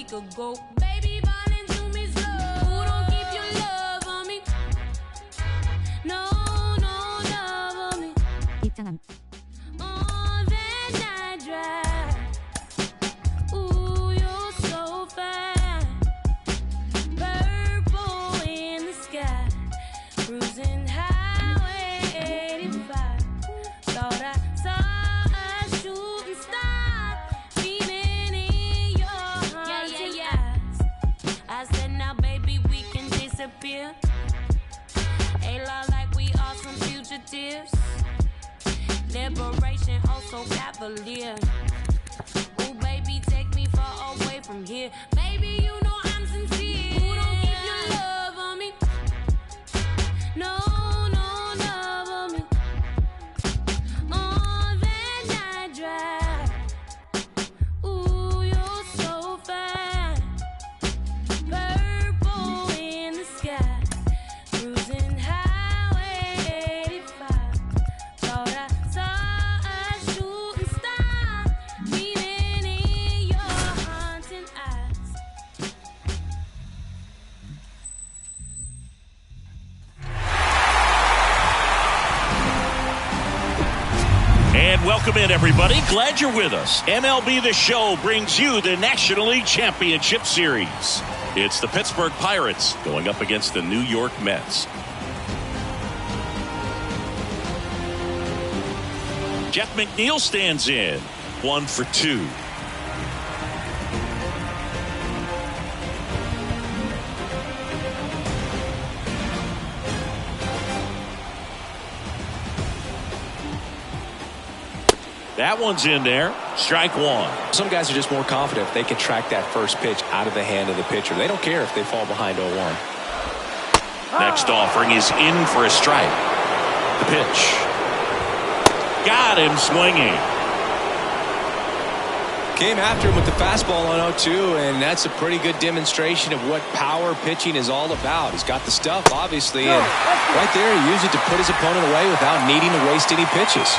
could go. Baby, fall into me slow. Who don't keep your love on me? No, no love on me. 입장함. On that night drive. Ooh, you're so fine. Purple in the sky. Cruising highway 85. Thought I saw a shooting star. Feeling in your haunting eyes. I said, now baby, we can disappear. A lot like we are some fugitives. Liberation, oh so cavalier. Ooh, baby, take me far away from here. Baby, you know I'm sincere. Who don't keep your love on me? No, no love on me. On that night drive. Ooh, you're so fine. Purple in the sky. Cruising highway 85. Thought I saw a shooting star. Feeling in your haunting eyes. And welcome in, everybody. Glad you're with us. MLB The Show brings you the National League Championship Series. It's the Pittsburgh Pirates going up against the New York Mets. Jeff McNeil stands in. 1 for 2. That one's in there. Strike one. Some guys are just more confident if they can track that first pitch out of the hand of the pitcher. They don't care if they fall behind 0-1. Next offering is in for a strike. The pitch. Got him swinging. Came after him with the fastball on 0-2, and that's a pretty good demonstration of what power pitching is all about. He's got the stuff, obviously, and right there he used it to put his opponent away without needing to waste any pitches.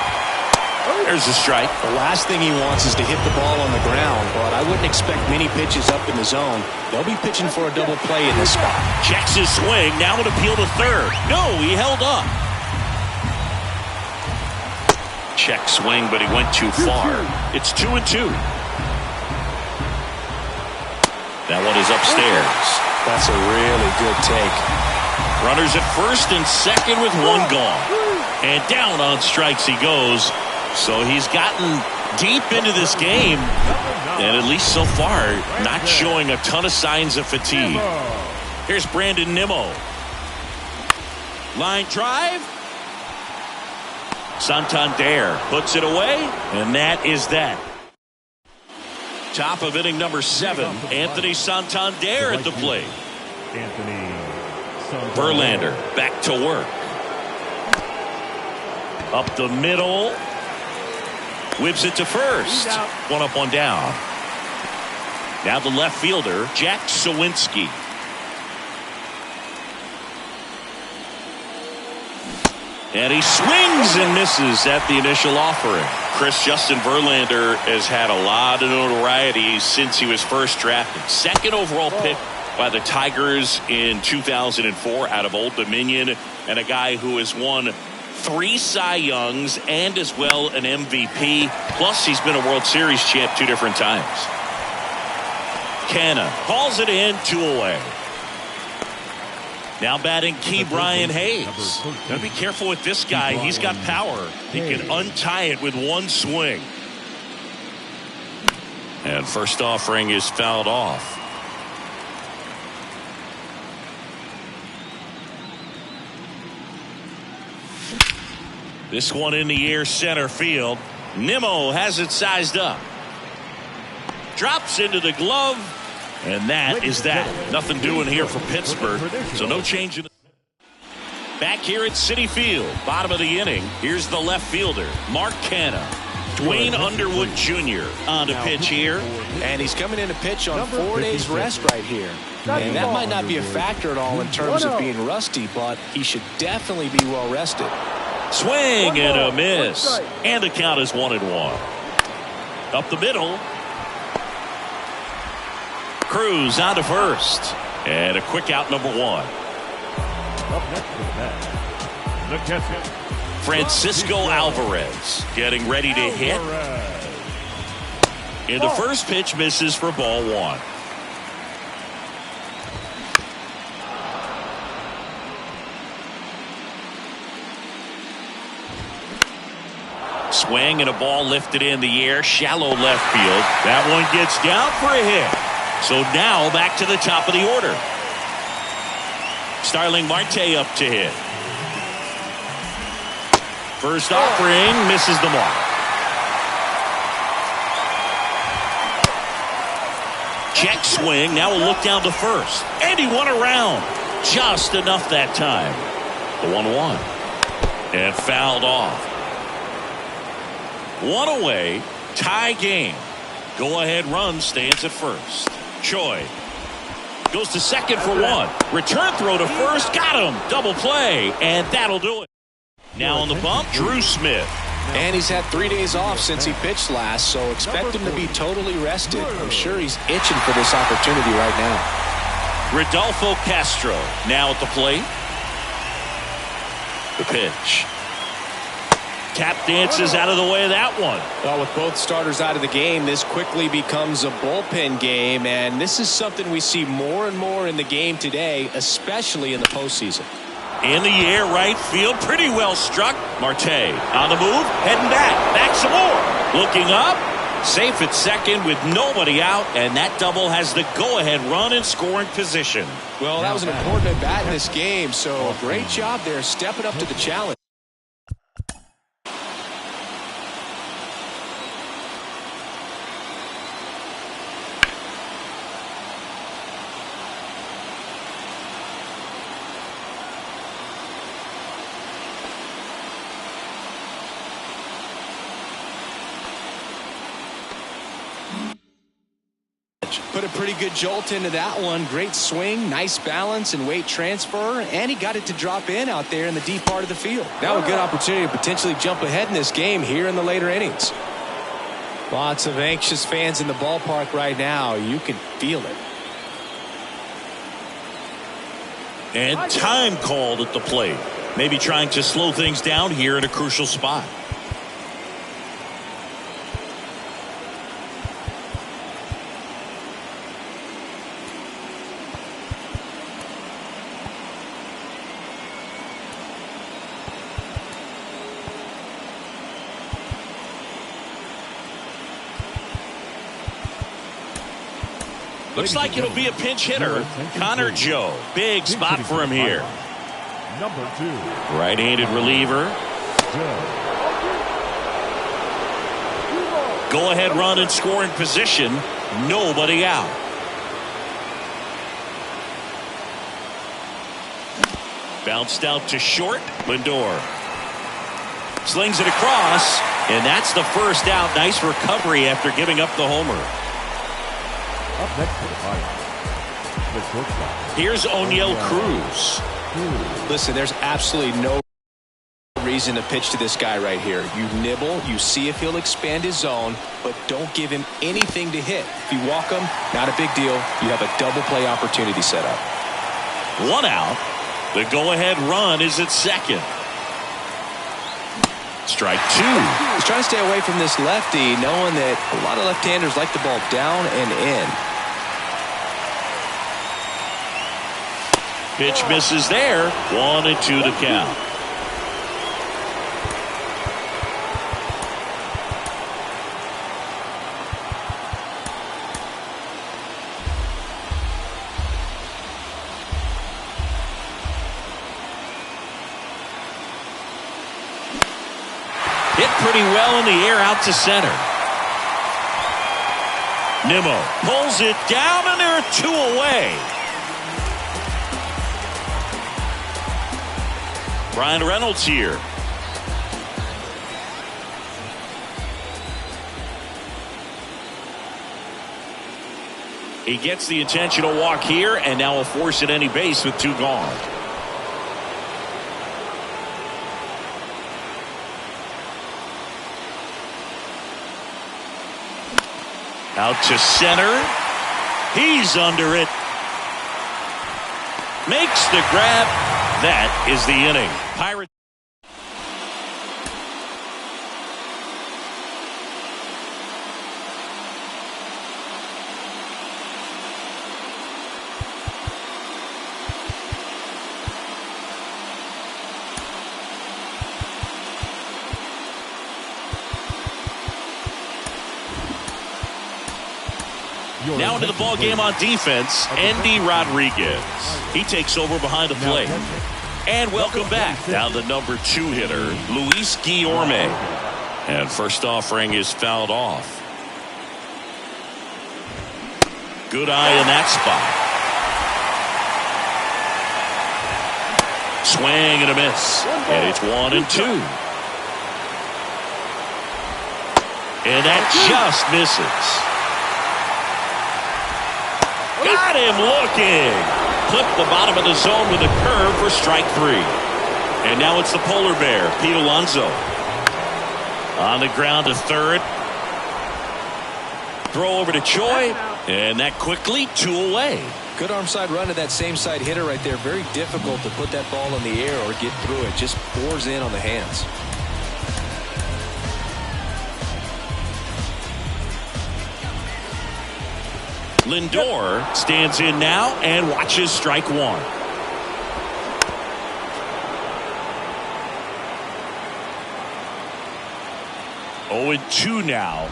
There's a strike. The last thing he wants is to hit the ball on the ground, but I wouldn't expect many pitches up in the zone. They'll be pitching for a double play in this spot. Checks his swing. Now an appeal to third. No, he held up. Check swing, but he went too far. It's 2-2. That one is upstairs. That's a really good take. Runners at first and second with one gone. And down on strikes he goes. So he's gotten deep into this game, and at least so far, not showing a ton of signs of fatigue. Here's Brandon Nimmo. Line drive. Santander puts it away, and that is that. Top of inning number 7, Anthony Santander at the plate. Verlander back to work. Up the middle. Whips it to first. One up, one down. Now the left fielder, Jack Sawinski. And he swings and misses at the initial offering. Justin Verlander has had a lot of notoriety since he was first drafted. Second overall pick by the Tigers in 2004 out of Old Dominion, and a guy who has won 3 Cy Youngs and as well an MVP. Plus he's been a World Series champ 2 different times. Canna hauls it in, 2 away. Now batting Key Brian Hayes. Gotta be careful with this guy. He's got power. He can untie it with one swing. And first offering is fouled off. This one in the air, center field. Nimmo has it sized up. Drops into the glove. And that is that. Nothing doing here for Pittsburgh. So no change in the... Back here at Citi Field, bottom of the inning. Here's the left fielder, Mark Canna. Dwayne Underwood Jr. on the pitch here. And he's coming in to pitch on 4 days rest right here. And that might not be a factor at all in terms of being rusty, but he should definitely be well rested. Swing and a miss. And the count is 1-1. Up the middle. Cruz on to first. And a quick out, number one. Up next for the match, the catcher, Francisco Alvarez getting ready to hit. And the first pitch misses for ball one. Swing and a ball lifted in the air, shallow left field. That one gets down for a hit. So now back to the top of the order. Starling Marte up to hit. First offering misses the mark. Check swing. Now a look down to first. And he won around. Just enough that time. The 1-1. And fouled off. One away. Tie game. Go ahead run stands at first. Choi goes to second for one. Return throw to first. Got him. Double play. And that'll do it. Now on the bump, Drew Smith. And he's had 3 days off since he pitched last, so expect him to be totally rested. I'm sure he's itching for this opportunity right now. Rodolfo Castro now at the plate. The pitch. Tap dances out of the way of that one. Well, with both starters out of the game, this quickly becomes a bullpen game, and this is something we see more and more in the game today, especially in the postseason. In the air, right field, pretty well struck. Marte on the move, heading back some more. Looking up, safe at second with nobody out, and that double has the go-ahead run in scoring position. Well, that was an important at bat in this game, so great job there stepping up to the challenge. Put a pretty good jolt into that one. Great swing, nice balance and weight transfer, and he got it to drop in out there in the deep part of the field. Now a good opportunity to potentially jump ahead in this game here in the later innings. Lots of anxious fans in the ballpark right now. You can feel it. And time called at the plate. Maybe trying to slow things down here in a crucial spot. Looks like it'll be a pinch hitter. Connor Joe. Big spot for him here. Number 2. Right-handed reliever. Go-ahead run in scoring position. Nobody out. Bounced out to short. Lindor slings it across, and that's the first out. Nice recovery after giving up the homer. Up next for the Pirates, the shortstop. Here's O'Neal Cruz. Listen, there's absolutely no reason to pitch to this guy right here. You nibble, you see if he'll expand his zone, but don't give him anything to hit. If you walk him, not a big deal. You have a double play opportunity set up. One out. The go-ahead run is at second. Strike two. He's trying to stay away from this lefty, knowing that a lot of left-handers like the ball down and in. Pitch misses there. 1-2 to count. Hit pretty well in the air out to center. Nimmo pulls it down, and there are 2 away. Brian Reynolds here. He gets the intentional walk here, and now will force at any base with 2 gone. Out to center. He's under it. Makes the grab. That is the inning. Pirates. Now into the ball game on defense, Andy Rodriguez. He takes over behind the plate. And welcome back. Now the number 2 hitter, Luis Guillorme. And first offering is fouled off. Good eye in that spot. Swing and a miss. And it's 1-2. And that just misses. Got him looking. Clipped the bottom of the zone with a curve for strike 3. And now it's the polar bear, Pete Alonso. On the ground to third. Throw over to Choi. And that quickly 2 away. Good arm side run to that same side hitter right there. Very difficult to put that ball in the air or get through it. Just pours in on the hands. Lindor stands in now and watches strike 1. Oh, and 2 now.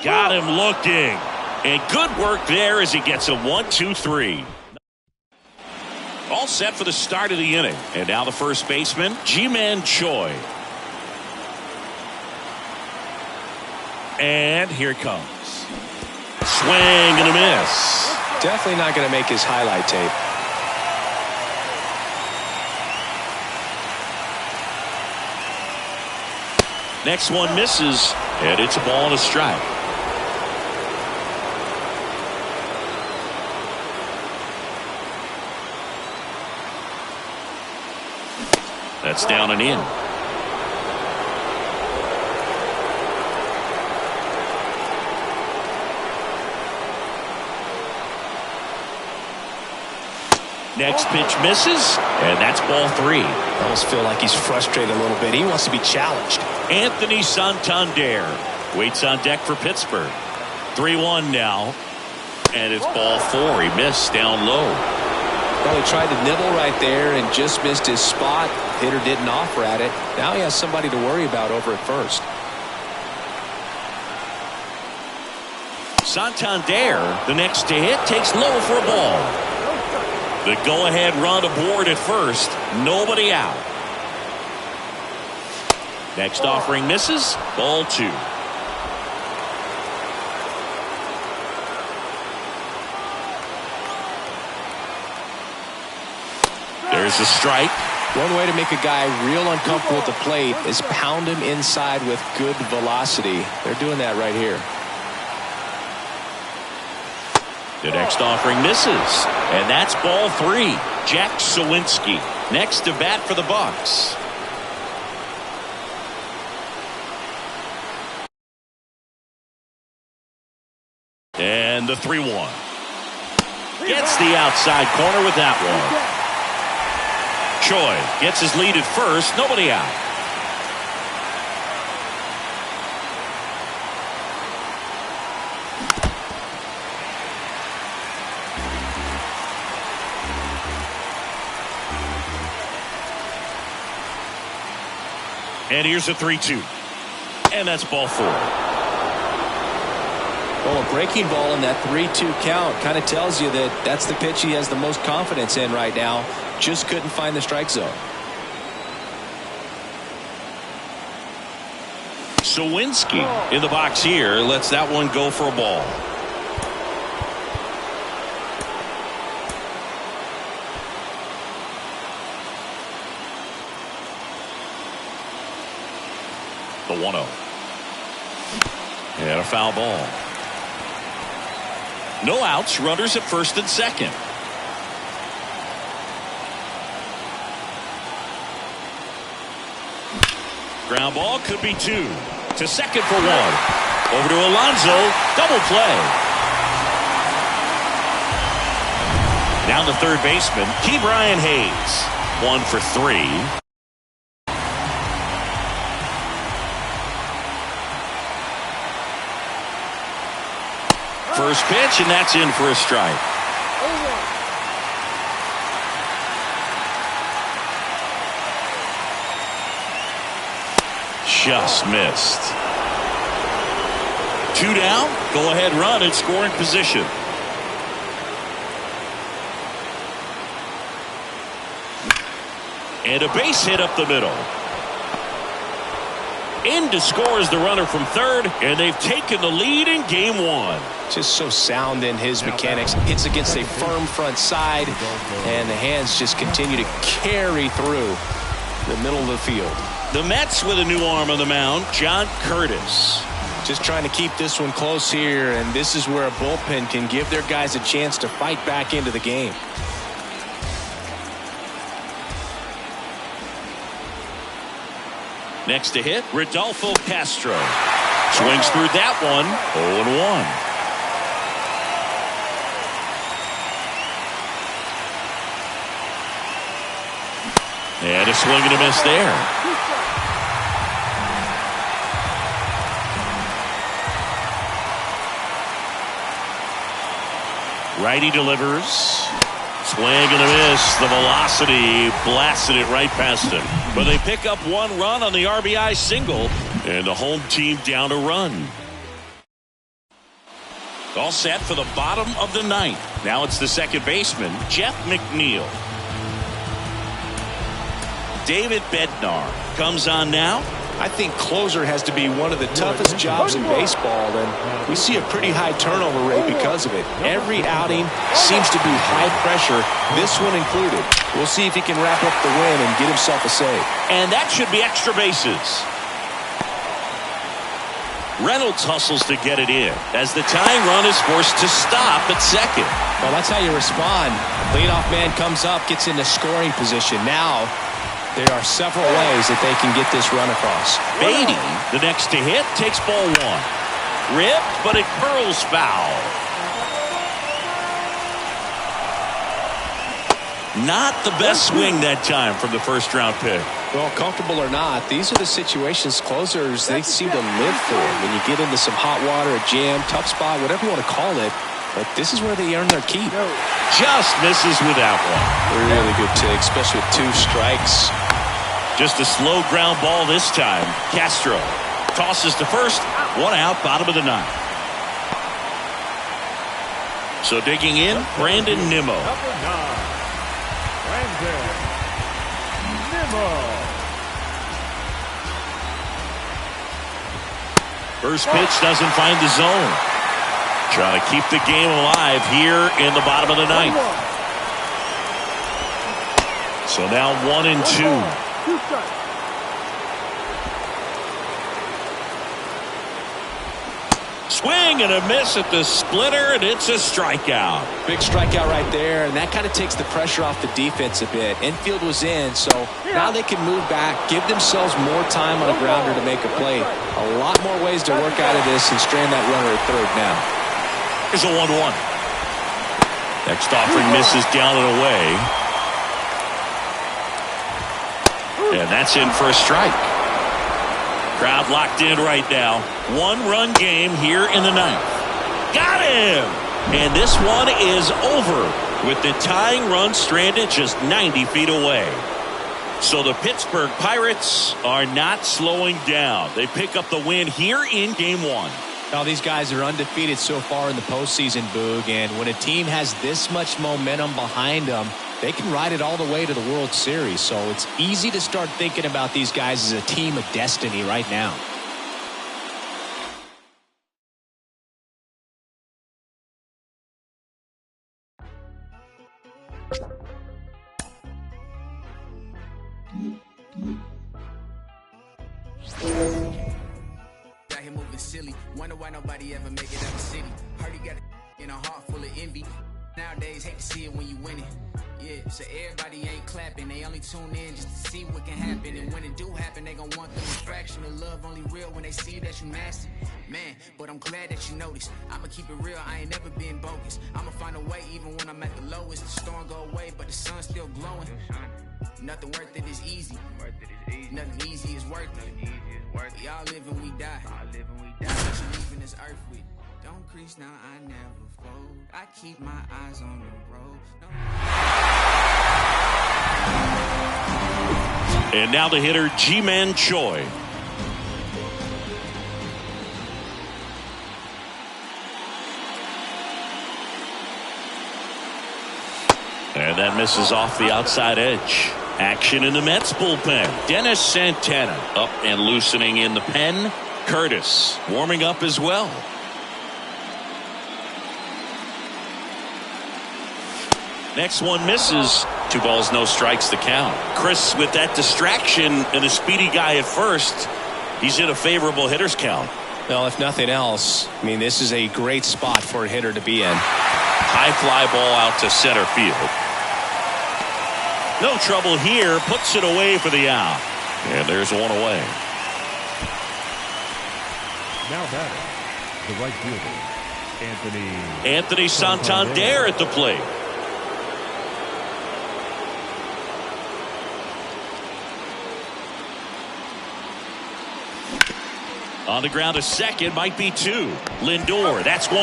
Got him looking. And good work there as he gets a 1-2-3. All set for the start of the inning. And now the first baseman, Ji-Man Choi. And here it comes. Swing and a miss. Definitely not going to make his highlight tape. Next one misses, and it's a ball and a strike. That's down and in. Next pitch misses, and that's ball 3. I almost feel like he's frustrated a little bit. He wants to be challenged. Anthony Santander waits on deck for Pittsburgh. 3-1 now, and it's ball 4. He missed down low. Well, he tried to nibble right there and just missed his spot. Hitter didn't offer at it. Now he has somebody to worry about over at first. Santander, the next to hit, takes low for a ball. The go-ahead run aboard at first. Nobody out. Next offering misses. Ball 2. There's a strike. One way to make a guy real uncomfortable at the plate is pound him inside with good velocity. They're doing that right here. The next offering misses, and that's ball 3. Jack Sawinski next to bat for the Bucks. And the 3-1. Gets the outside corner with that one. Choi gets his lead at first, nobody out. And here's a 3-2. And that's ball 4. Well, a breaking ball in that 3-2 count kind of tells you that that's the pitch he has the most confidence in right now. Just couldn't find the strike zone. Sawinski in the box here lets that one go for a ball. The 1-0. And a foul ball. No outs, runners at first and second. Ground ball could be 2. To second for 1. Over to Alonso. Double play. Down to third baseman, Brian Hayes. 1 for 3. First pitch, and that's in for a strike. Just missed. 2 down, go ahead run in scoring position. And a base hit up the middle. In to score is the runner from third, and they've taken the lead in game 1. Just so sound in his mechanics. Hits against a firm front side, and the hands just continue to carry through the middle of the field. The Mets with a new arm on the mound, John Curtis. Just trying to keep this one close here, and this is where a bullpen can give their guys a chance to fight back into the game. Next to hit, Rodolfo Castro. Swings through that one, 0-1. And a swing and a miss there. Righty delivers. Swing and a miss. The velocity blasted it right past him. But they pick up 1 run on the RBI single, and the home team down a run. All set for the bottom of the 9th. Now it's the second baseman, Jeff McNeil. David Bednar comes on now. I think closer has to be one of the toughest jobs in baseball, and we see a pretty high turnover rate because of it. Every outing seems to be high pressure, this one included. We'll see if he can wrap up the win and get himself a save. And that should be extra bases. Reynolds hustles to get it in as the tying run is forced to stop at second. Well, that's how you respond. Leadoff man comes up, gets into scoring position. Now there are several ways that they can get this run across. Beatty, the next to hit, takes ball 1. Ripped, but it curls foul. Not the best swing that time from the first round pick. Well, comfortable or not, these are the situations closers they seem to live for. When you get into some hot water, a jam, tough spot, whatever you want to call it. But this is where they earn their keep. Just misses with that one. Really good take, especially with 2 strikes. Just a slow ground ball this time. Castro tosses to first. 1 out, bottom of the 9th. So digging in, Brandon Nimmo. Number 9, Brandon Nimmo. First pitch doesn't find the zone. Trying to keep the game alive here in the bottom of the 9th. So now 1-2. Swing and a miss at the splitter, and it's a strikeout. Big strikeout right there, and that kind of takes the pressure off the defense a bit. Infield was in, so now they can move back, give themselves more time on a grounder to make a play. A lot more ways to work out of this and strand that runner at third now. Here's a 1-1. Next offering misses down and away. And that's in for a strike. Crowd locked in right now. 1-run game here in the 9th. Got him! And this one is over with the tying run stranded just 90 feet away. So the Pittsburgh Pirates are not slowing down. They pick up the win here in game 1. Now, these guys are undefeated so far in the postseason, Boog, and when a team has this much momentum behind them, they can ride it all the way to the World Series. So it's easy to start thinking about these guys as a team of destiny right now. Here moving silly. Wonder why nobody ever make it out of the city. Heard he got in a heart full of envy. Nowadays, hate to see it when you win it. Yeah, so everybody ain't clapping. They only tune in just to see what can happen. And when it do happen, they gon' want the distraction. The love only real when they see that you master. Man, but I'm glad that you noticed. I'ma keep it real, I ain't never been bogus. I'ma find a way even when I'm at the lowest. The storm go away, but the sun's still glowing. Nothing worth it is easy. Nothing easy is worth it. We all live and we die. What you leaving this earth with? Don't crease now, I never fold. I keep my eyes on the road. And now the hitter, G-Man Choi. And that misses off the outside edge. Action in the Mets bullpen. Dennis Santana up and loosening in the pen. Curtis warming up as well. Next one misses. 2 balls, no strikes, the count. Chris, with that distraction and a speedy guy at first, he's in a favorable hitter's count. Well, if nothing else, I mean, this is a great spot for a hitter to be in. High fly ball out to center field. No trouble here. Puts it away for the out. And there's one away. Now batting, the right fielder, Anthony Santander at the plate. On the ground to second, might be 2. Lindor, that's 1.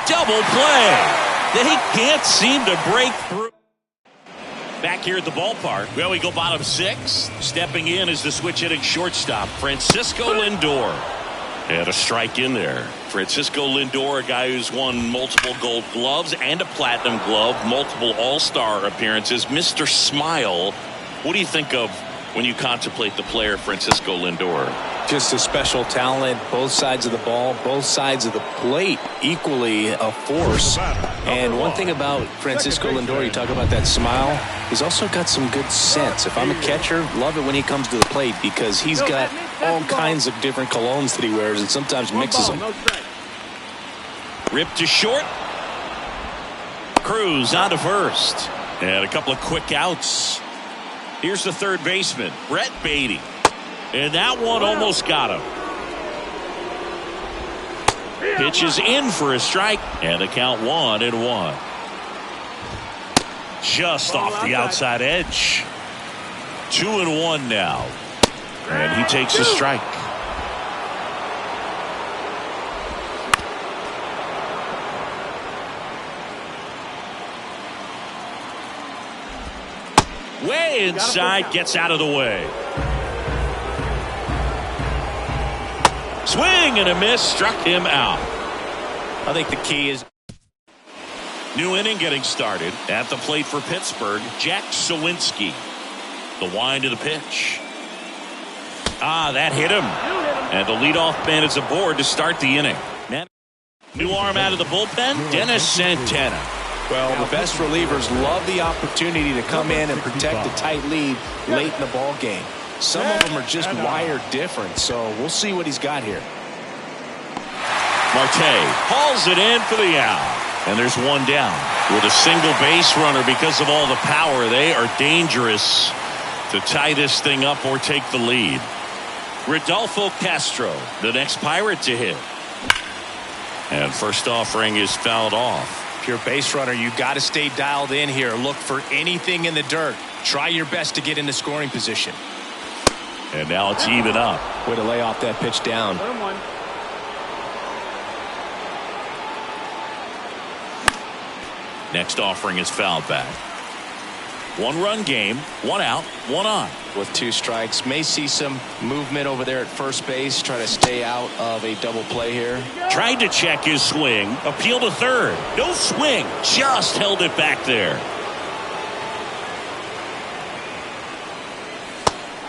Double play. They can't seem to break through. Back here at the ballpark, well, we go bottom 6. Stepping in is the switch hitting shortstop, Francisco Lindor. And a strike in there. Francisco Lindor, a guy who's won multiple gold gloves and a platinum glove, multiple all-star appearances. Mr. Smile, what do you think of when you contemplate the player Francisco Lindor? Just a special talent, both sides of the ball, both sides of the plate, equally a force. And one thing about Francisco Lindor, you talk about that smile, he's also got some good sense. If I'm a catcher, love it when he comes to the plate because he's got all kinds of different colognes that he wears and sometimes mixes them. Ripped to short. Cruz on to first. And a couple of quick outs. Here's the third baseman, Brett Beatty. And that one almost got him. Pitches in for a strike. And the count 1-1. Just off the outside edge. 2-1 now. And he takes a strike. Way inside, gets out of the way. Swing and a miss, struck him out. I think the key is new inning getting started. At the plate for Pittsburgh, Jack Sawinski. The wind of the pitch. That hit him. And the leadoff man is aboard to start the inning. New arm out of the bullpen, Dennis Santana. Well, the best relievers love the opportunity to come in and protect a tight lead late in the ball game. Some of them are just wired different, so we'll see what he's got here. Marte hauls it in for the out. And there's one down. With a single base runner, because of all the power, they are dangerous to tie this thing up or take the lead. Rodolfo Castro, the next Pirate to hit. And first offering is fouled off. If you're a base runner, you got to stay dialed in here. Look for anything in the dirt. Try your best to get into scoring position. And now it's even up. Way to lay off that pitch down. Next offering is fouled back. 1-run game, 1 out, 1 on. With 2 strikes, may see some movement over there at first base. Try to stay out of a double play here. Tried to check his swing. Appeal to third. No swing. Just held it back there.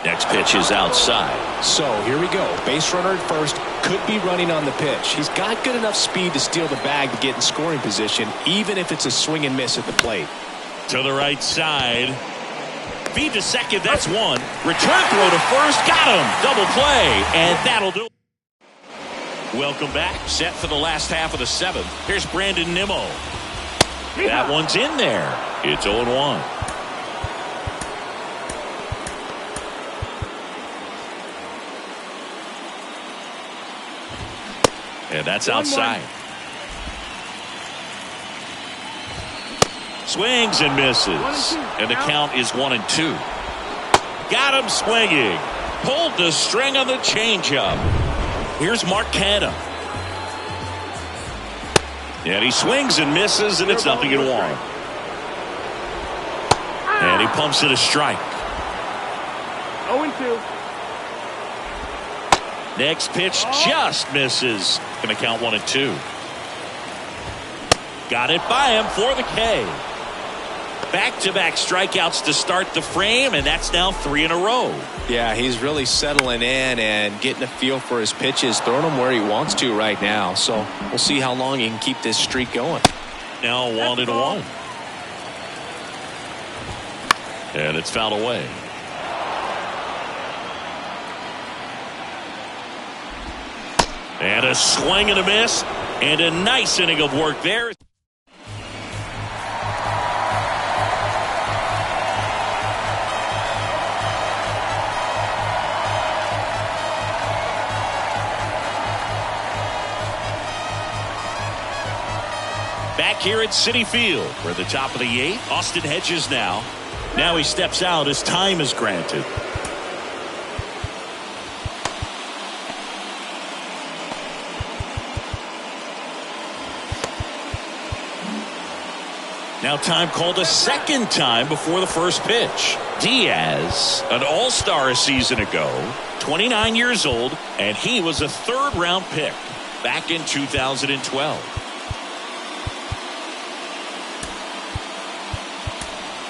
Next pitch is outside. So here we go. Base runner at first. Could be running on the pitch. He's got good enough speed to steal the bag to get in scoring position, even if it's a swing and miss at the plate. To the right side. Feed to second. That's 1. Return throw to first. Got him. Double play. And that'll do it. Welcome back. Set for the last half of the 7th. Here's Brandon Nimmo. That one's in there. It's 0-1. And that's outside. Swings and misses. And the count is 1-2. Got him swinging. Pulled the string on the changeup. Here's Marquetta. And he swings and misses, and it's 0-1. And he pumps it a strike. 0-2. Next pitch just misses. Going to count 1-2. Got it by him for the K. Back-to-back strikeouts to start the frame, and that's now 3 in a row. Yeah, he's really settling in and getting a feel for his pitches, throwing them where he wants to right now. So we'll see how long he can keep this streak going. Now 1-1. And it's fouled away. And a swing and a miss, and a nice inning of work there. Back here at Citi Field, we're at the top of the 8th. Austin Hedges now. Now he steps out as time is granted. Now time called a second time before the first pitch. Diaz, an all-star a season ago, 29 years old, and he was a 3rd-round pick back in 2012.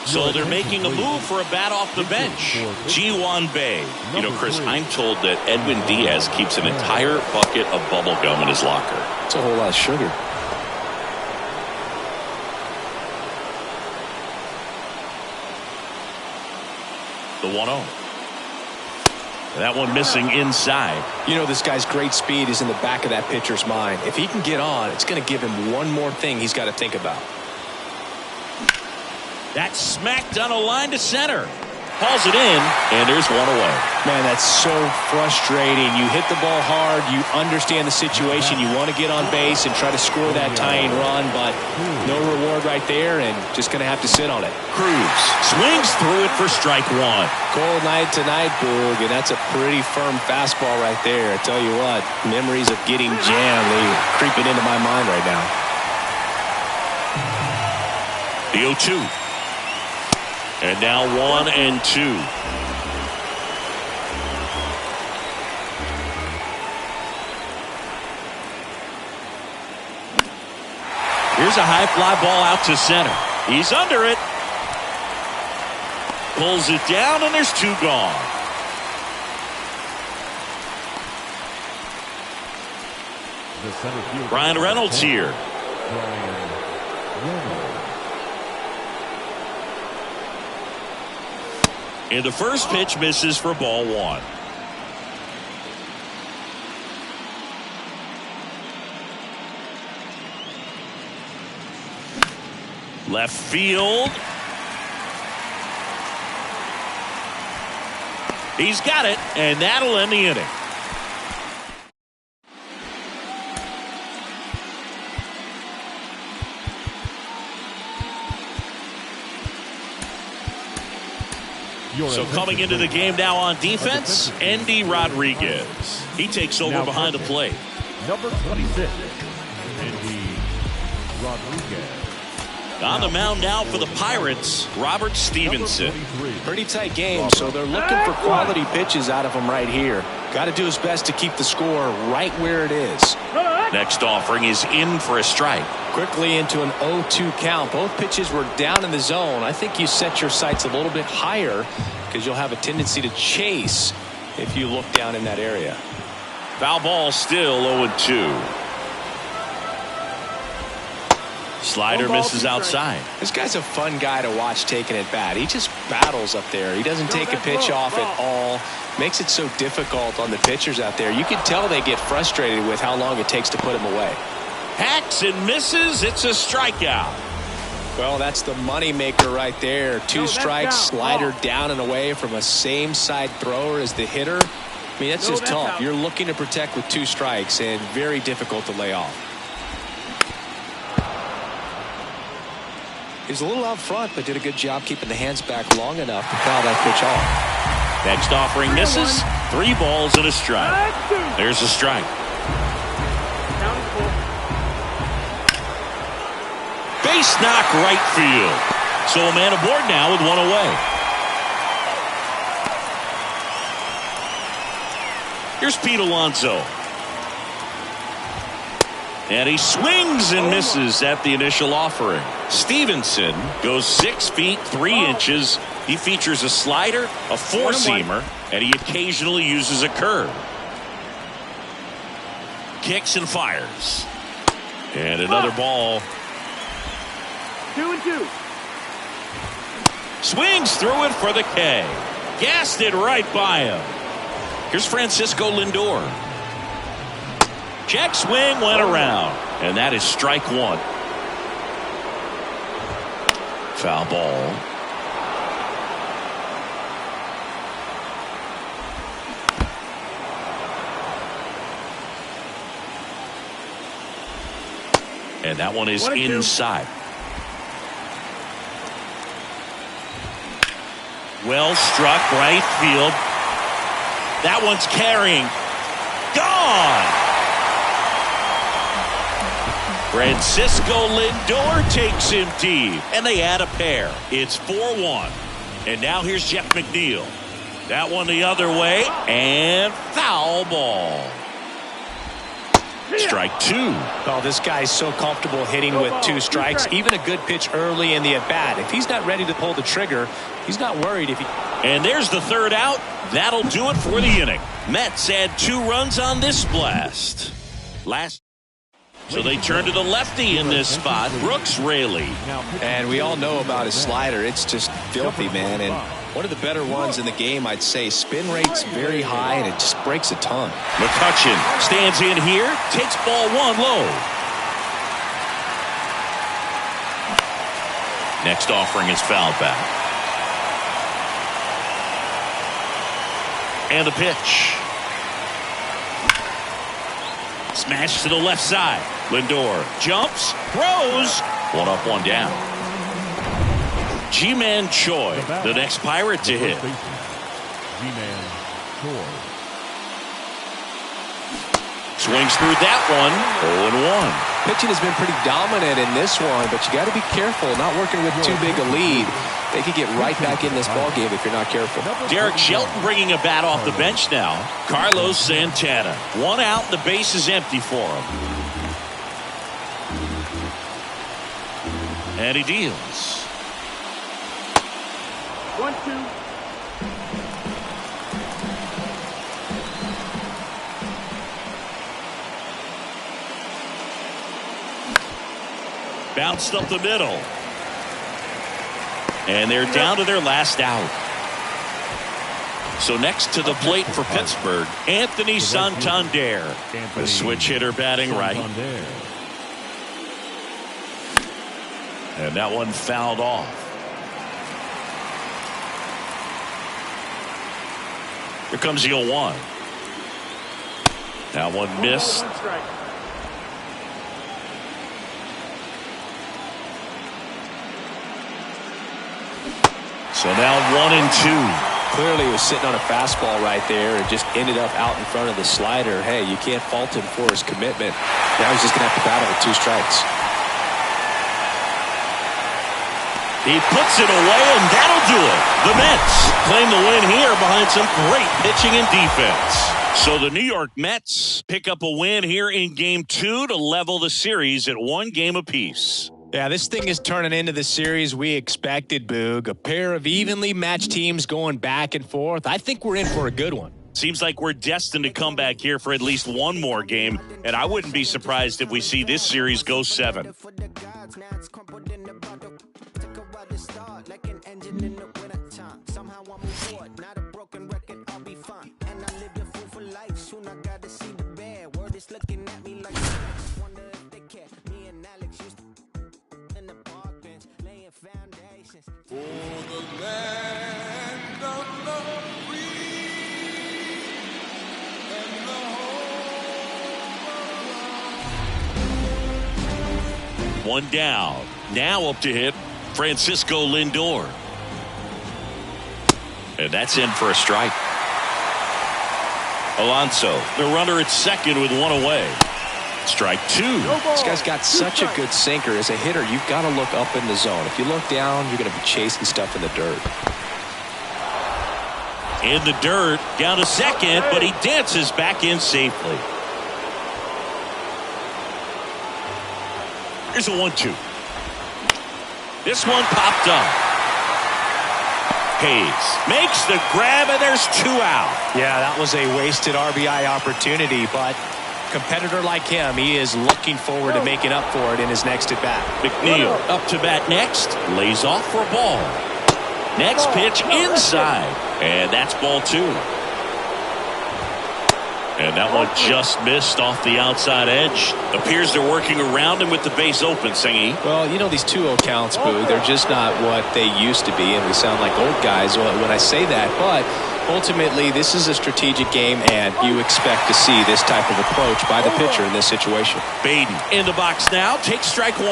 So they're making a move for a bat off the bench. Ji-Hwan Bae. You know, Chris, I'm told that Edwin Diaz keeps an entire bucket of bubble gum in his locker. It's a whole lot of sugar. The 1-0. That one missing inside. You know, this guy's great speed is in the back of that pitcher's mind. If he can get on, it's going to give him one more thing he's got to think about. That's smacked on a line to center. Hauls it in, and there's one away. Man, that's so frustrating. You hit the ball hard. You understand the situation. You want to get on base and try to score that tying run, but no reward right there, and just going to have to sit on it. Cruz swings through it for strike 1. Cold night tonight, Boog, and that's a pretty firm fastball right there. I tell you what, memories of getting jammed, they're creeping into my mind right now. The 0-2. And now 1-2. Here's a high fly ball out to center. He's under it. Pulls it down, and there's 2 gone. Brian Reynolds here. And the first pitch misses for ball 1. Left field. He's got it, and that'll end the inning. So coming into the game now on defense, Endy Rodriguez. He takes over behind the plate. Number 26, Endy Rodriguez. On the mound now for the Pirates, Robert Stevenson. Pretty tight game, so they're looking for quality pitches out of him right here. Got to do his best to keep the score right where it is. Next offering is in for a strike. Quickly into an 0-2 count. Both pitches were down in the zone. I think you set your sights a little bit higher because you'll have a tendency to chase if you look down in that area. Foul ball still 0-2. Slider misses outside. This guy's a fun guy to watch taking at bat. He just battles up there. He doesn't take a pitch off at all. Makes it so difficult on the pitchers out there. You can tell they get frustrated with how long it takes to put him away. Hacks and misses. It's a strikeout. Well, that's the money maker right there. Two strikes, slider down and away from a same side thrower as the hitter. I mean, that's just tough. Out. You're looking to protect with 2 strikes and very difficult to lay off. He's a little out front, but did a good job keeping the hands back long enough to foul that pitch off. Next offering misses. 3 balls and a strike. There's a strike. Base knock right field. So a man aboard now with 1 away. Here's Pete Alonso. And he swings and misses at the initial offering. Stevenson goes 6 feet 3 inches. He features a slider, a 4-seamer, and he occasionally uses a curve. Kicks and fires. And another ball. 2-2. Swings through it for the K. Gassed it right by him. Here's Francisco Lindor. Check swing went around. And that is strike 1. Foul ball. And that one is inside. Well struck right field. That one's carrying. Gone. Francisco Lindor takes him deep. And they add a pair. It's 4-1. And now here's Jeff McNeil. That one the other way. And foul ball. Strike 2. Oh, this guy's so comfortable hitting with 2 strikes. Even a good pitch early in the at-bat. If he's not ready to pull the trigger, he's not worried if he... And there's the 3rd out. That'll do it for the inning. Mets add 2 runs on this blast. So they turn to the lefty in this spot, Brooks Raley. And we all know about his slider. It's just filthy, man. And one of the better ones in the game, I'd say. Spin rate's very high, and it just breaks a ton. McCutchen stands in here, takes ball 1 low. Next offering is fouled back. And the pitch. Smash to the left side. Lindor jumps, throws. 1 up, 1 down. G-Man Choi, the next Pirate to hit. G-Man Choi. Swings through that one. 0-1. Pitching has been pretty dominant in this one, but you got to be careful. Not working with too big a lead. They could get right back in this ball game if you're not careful. Derek Shelton bringing a bat off the bench now. Carlos Santana. 1 out, the base is empty for him. And he deals. 1-2. Bounced up the middle. And they're down to their last out. So next to the plate for Pittsburgh, Anthony Santander. The switch hitter batting right. And that one fouled off. Here comes the 0-1. That one missed. So now 1-2. Clearly he was sitting on a fastball right there and just ended up out in front of the slider. Hey, you can't fault him for his commitment. Now he's just going to have to battle with 2 strikes. He puts it away, and that'll do it. The Mets claim the win here behind some great pitching and defense. So the New York Mets pick up a win here in Game 2 to level the series at 1 game apiece. Yeah, this thing is turning into the series we expected, Boog. A pair of evenly matched teams going back and forth. I think we're in for a good one. Seems like we're destined to come back here for at least 1 more game, and I wouldn't be surprised if we see this series go 7. Looking at me like wonder if they care. Me and Alex used to in the park bench. One down. Now up to hit Francisco Lindor. And that's in for a strike. Alonso, the runner at second with one away. Strike two. This guy's got such a good sinker. As a hitter, you've got to look up in the zone. If you look down, you're going to be chasing stuff in the dirt. In the dirt, down to second, but he dances back in safely. Here's a 1-2. This one popped up. Hayes makes the grab, and there's 2 out. Yeah, that was a wasted RBI opportunity, but competitor like him, he is looking forward to making up for it in his next at-bat. McNeil up to bat next, lays off for a ball. Next pitch inside, and that's ball 2. And that one just missed off the outside edge. Appears they're working around him with the base open, Singy. Well, you know, these 2-0 counts, Boo, they're just not what they used to be, and we sound like old guys when I say that. But ultimately, this is a strategic game, and you expect to see this type of approach by the pitcher in this situation. Baden in the box now, takes strike 1.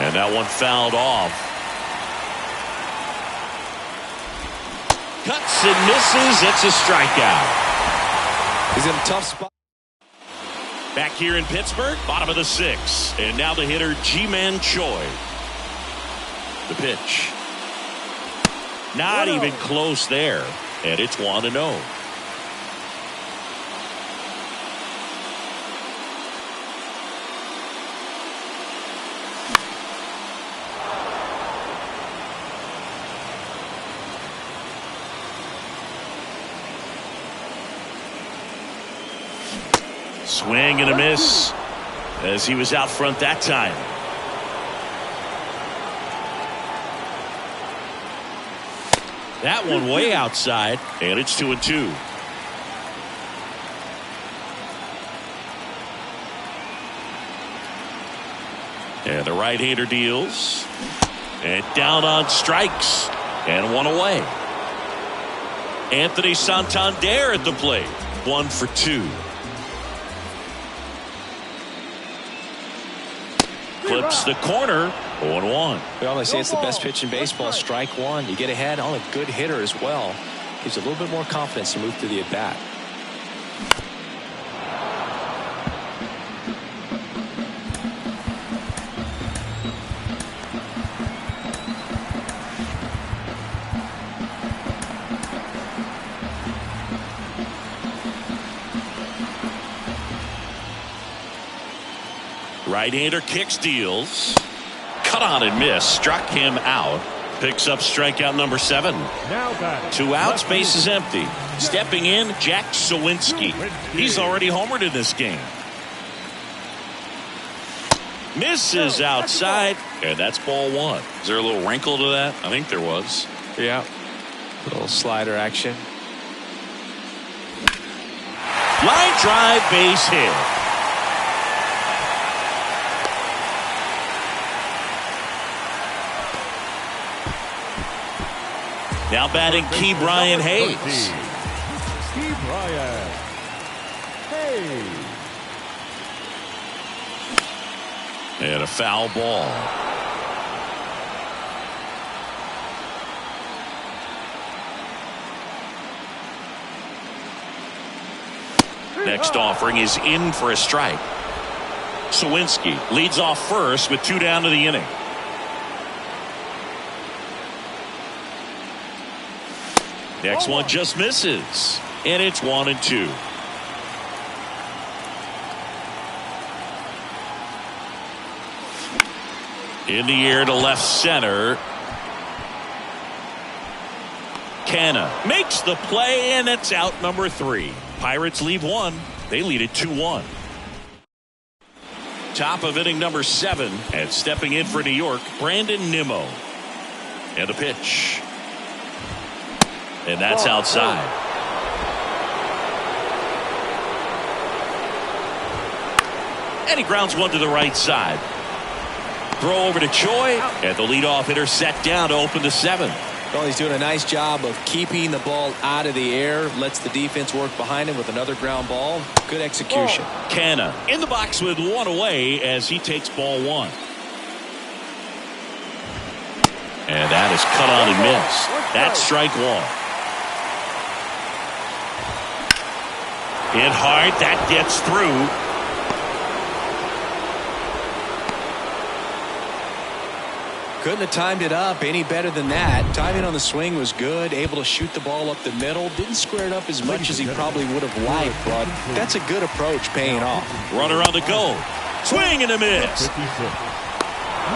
And that one fouled off. Cuts and misses. It's a strikeout. He's in a tough spot. Back here in Pittsburgh, bottom of the 6th. And now the hitter, Ji-Man Choi. The pitch. Not even close there. And it's 1-0. Swing and a miss as he was out front that time. That one way outside, and it's 2-2. And the right-hander deals. And down on strikes. And one away. Anthony Santander at the plate. 1 for 2. Clips the corner. 0-1. We always say it's the best pitch in baseball. Strike 1. You get ahead on a good hitter as well. Gives a little bit more confidence to move through the at-bat. Right-hander kicks, deals. Cut on and miss. Struck him out. Picks up strikeout number 7. 2 outs, base is empty. Stepping in, Jack Sawinski. He's already homered in this game. Misses outside, and that's ball 1. Is there a little wrinkle to that? I think there was. Yeah. A little slider action. Line drive, base hit. Now batting Key Brian Hayes. Key Brian Hayes. And a foul ball. Next offering is in for a strike. Sawinski leads off first with 2 down to the inning. Next one just misses, and it's 1-2. In the air to left center. Canna makes the play, and it's out number 3. Pirates leave 1. They lead it 2-1. Top of inning number 7, and stepping in for New York, Brandon Nimmo. And a pitch. And that's outside. And he grounds one to the right side. Throw over to Choi, and the leadoff hitter set down to open the 7th. Well, he's doing a nice job of keeping the ball out of the air. Lets the defense work behind him with another ground ball. Good execution. Canna in the box with 1 away as he takes ball 1. And that is cut on and missed. That's strike one. Hit hard. That gets through. Couldn't have timed it up any better than that. Timing on the swing was good. Able to shoot the ball up the middle. Didn't square it up as much as he probably would have liked, but that's a good approach paying off. Runner on the go. Swing and a miss.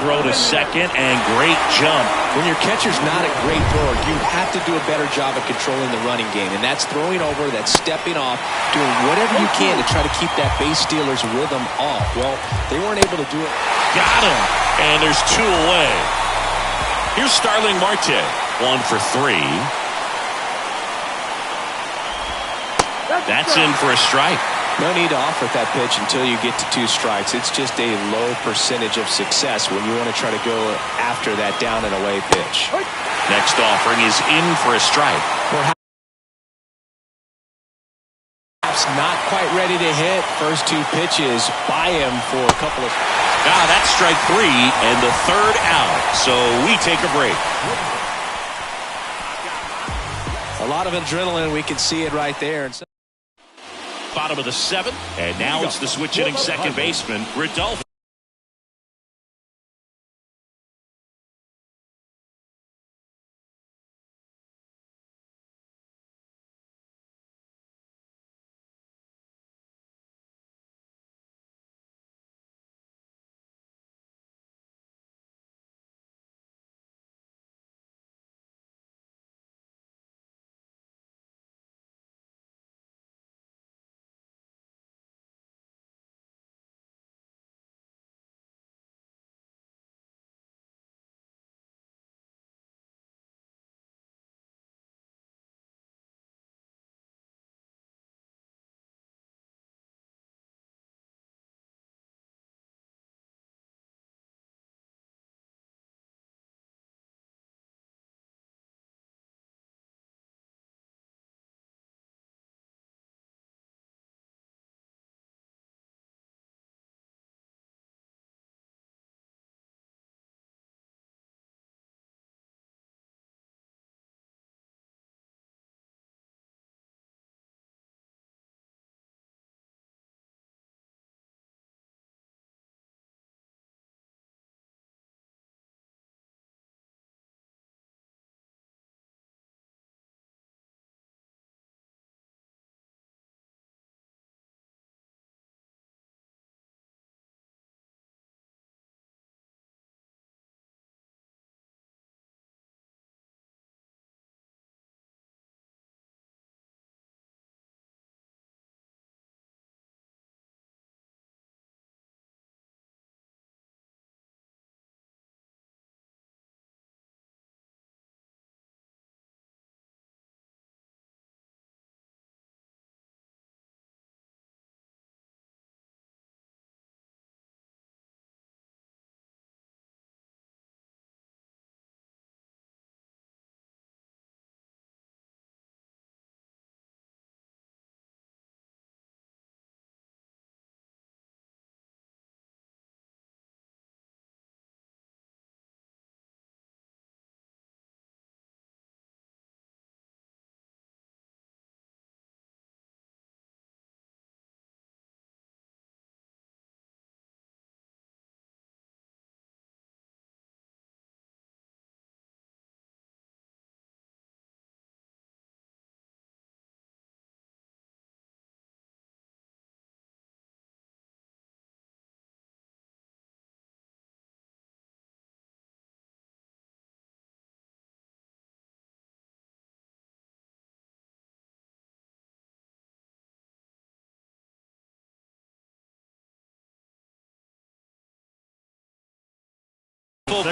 Throw to second and great jump. When your catcher's not a great thrower, you have to do a better job of controlling the running game, and that's throwing over, that's stepping off, doing whatever you can to try to keep that base stealer's rhythm off. Well, they weren't able to do it. Got him. And there's two away. Here's Starling Marte. 1 for 3. That's in for a strike. No need to offer that pitch until you get to 2 strikes. It's just a low percentage of success when you want to try to go after that down and away pitch. Next offering is in for a strike. Perhaps not quite ready to hit. First 2 pitches by him for a couple of... That's strike 3 and the third out. So we take a break. A lot of adrenaline. We can see it right there. Bottom of the 7th, and now it's the switch hitting second baseman, Rodolfo.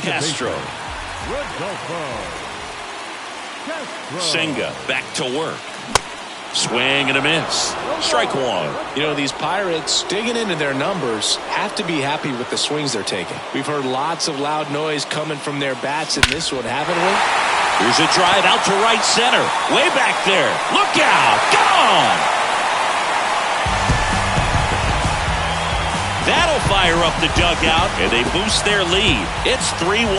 Castro. Senga back to work. Swing and a miss. Strike 1. You know, these Pirates, digging into their numbers, have to be happy with the swings they're taking. We've heard lots of loud noise coming from their bats in this one, haven't we? Here's a drive out to right center. Way back there. Look out. Gone. That'll fire up the dugout, and they boost their lead. It's 3-1.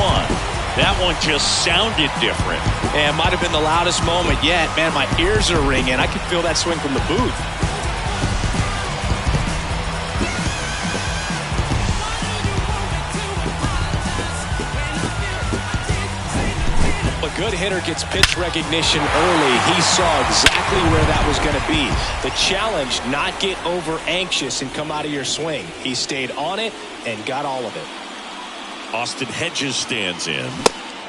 That one just sounded different. And might have been the loudest moment yet. Man, my ears are ringing. I could feel that swing from the booth. A good hitter gets pitch recognition early. He saw exactly where that was going to be. The challenge, not get over anxious and come out of your swing. He stayed on it and got all of it. Austin Hedges stands in.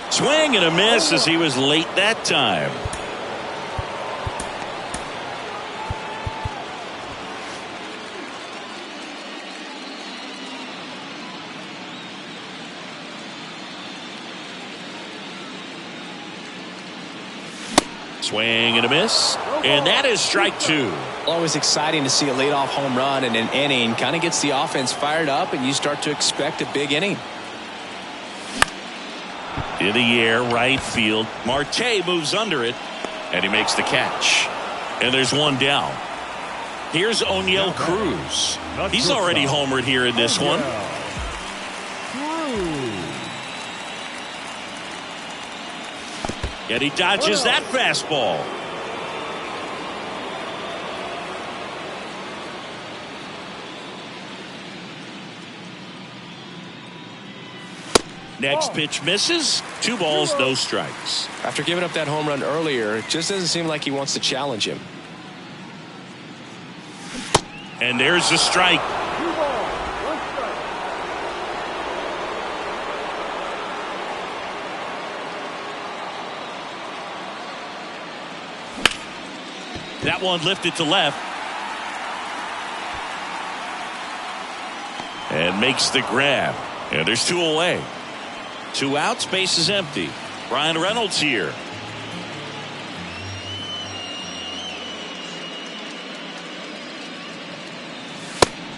Swing and a miss as he was late that time. Swing and a miss. And that is strike two. Always exciting to see a leadoff home run in an inning. Kind of gets the offense fired up, and you start to expect a big inning. In the air, right field. Marte moves under it, and he makes the catch. And there's one down. Here's O'Neill Cruz. He's already homered here in this one. And he dodges that fastball. Next pitch misses. 2 balls, no strikes. After giving up that home run earlier, it just doesn't seem like he wants to challenge him. And there's the strike. That one lifted to left. And makes the grab. And there's 2 away. 2 outs, base is empty. Ryan Reynolds here.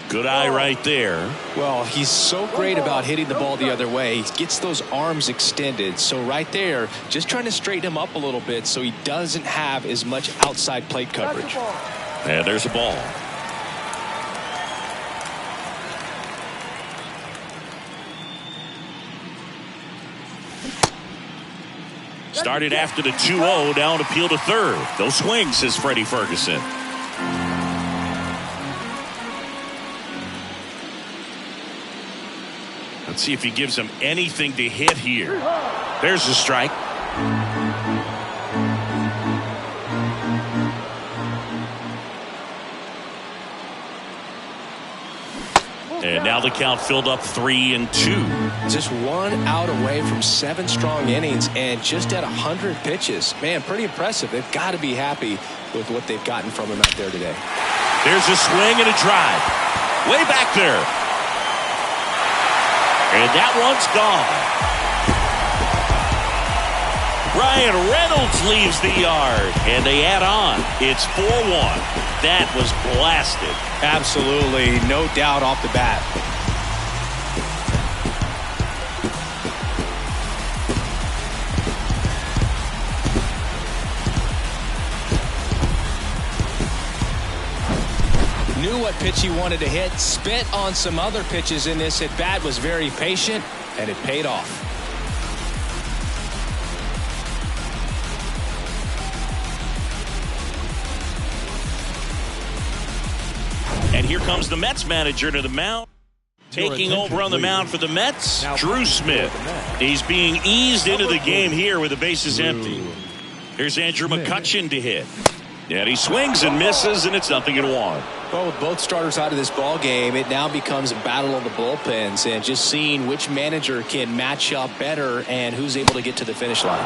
Good eye right there. Well, he's so great about hitting the ball the other way. He gets those arms extended. So right there, just trying to straighten him up a little bit so he doesn't have as much outside plate coverage. And there's a ball. Started after the 2-0, now an appeal to third. Those swings, says Freddie Ferguson. Let's see if he gives him anything to hit here. There's the strike. And now the count filled up 3-2. Just 1 out away from 7 strong innings and just at 100 pitches. Man, pretty impressive. They've got to be happy with what they've gotten from him out there today. There's a swing and a drive. Way back there. And that one's gone. Ryan Reynolds leaves the yard, and they add on. It's 4-1. That was blasted. Absolutely, no doubt off the bat. Knew what pitch he wanted to hit, spit on some other pitches in this at bat, was very patient, and it paid off. And here comes the Mets manager to the mound. Taking over on the mound for the Mets, Drew Smith. He's being eased into the game here with the bases empty. Here's Andrew McCutchen to hit. And he swings and misses, and it's 0-1. Well, with both starters out of this ball game, it now becomes a battle of the bullpens and just seeing which manager can match up better and who's able to get to the finish line.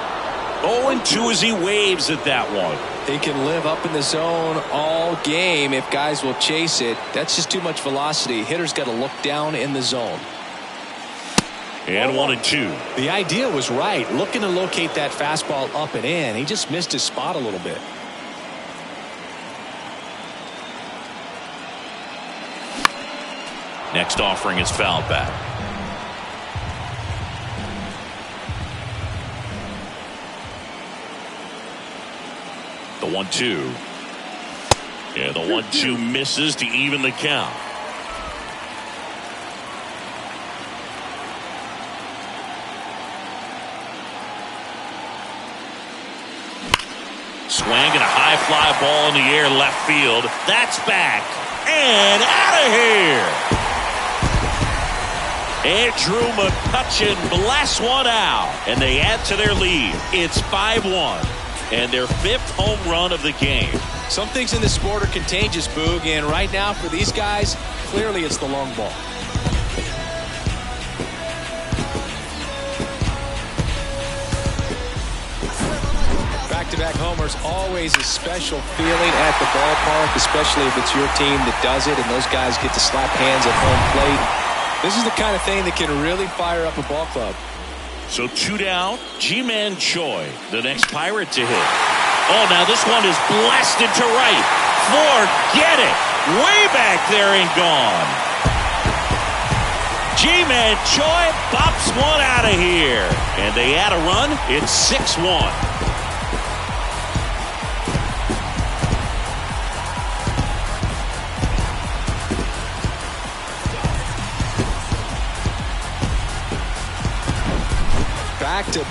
0-2 as he waves at that one. He can live up in the zone all game if guys will chase it. That's just too much velocity. Hitters got to look down in the zone. And 1-2. The idea was right. Looking to locate that fastball up and in. He just missed his spot a little bit. Next offering is fouled back. The 1-2. Yeah, the 1-2 misses to even the count. swing and a high fly ball in the air left field. That's back and out of here. Andrew McCutchen blasts one out, and they add to their lead. It's 5-1, and their 5th home run of the game. Some things in this sport are contagious, Boog, and right now for these guys, clearly it's the long ball. Back-to-back homers, always a special feeling at the ballpark, especially if it's your team that does it and those guys get to slap hands at home plate. This is the kind of thing that can really fire up a ball club. So 2 down, Ji-Man Choi, the next Pirate to hit. Oh, now this one is blasted to right. Forget it. Way back there and gone. Ji-Man Choi bops one out of here. And they add a run. It's 6-1.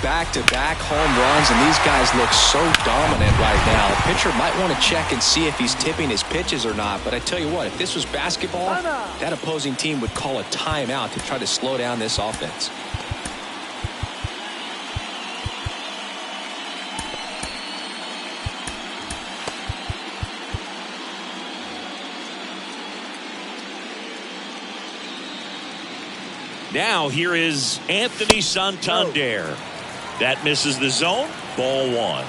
Back-to-back home runs, and these guys look so dominant right now. The pitcher might want to check and see if he's tipping his pitches or not, but I tell you what, if this was basketball, that opposing team would call a timeout to try to slow down this offense. Now here is Anthony Santander. That misses the zone. Ball 1.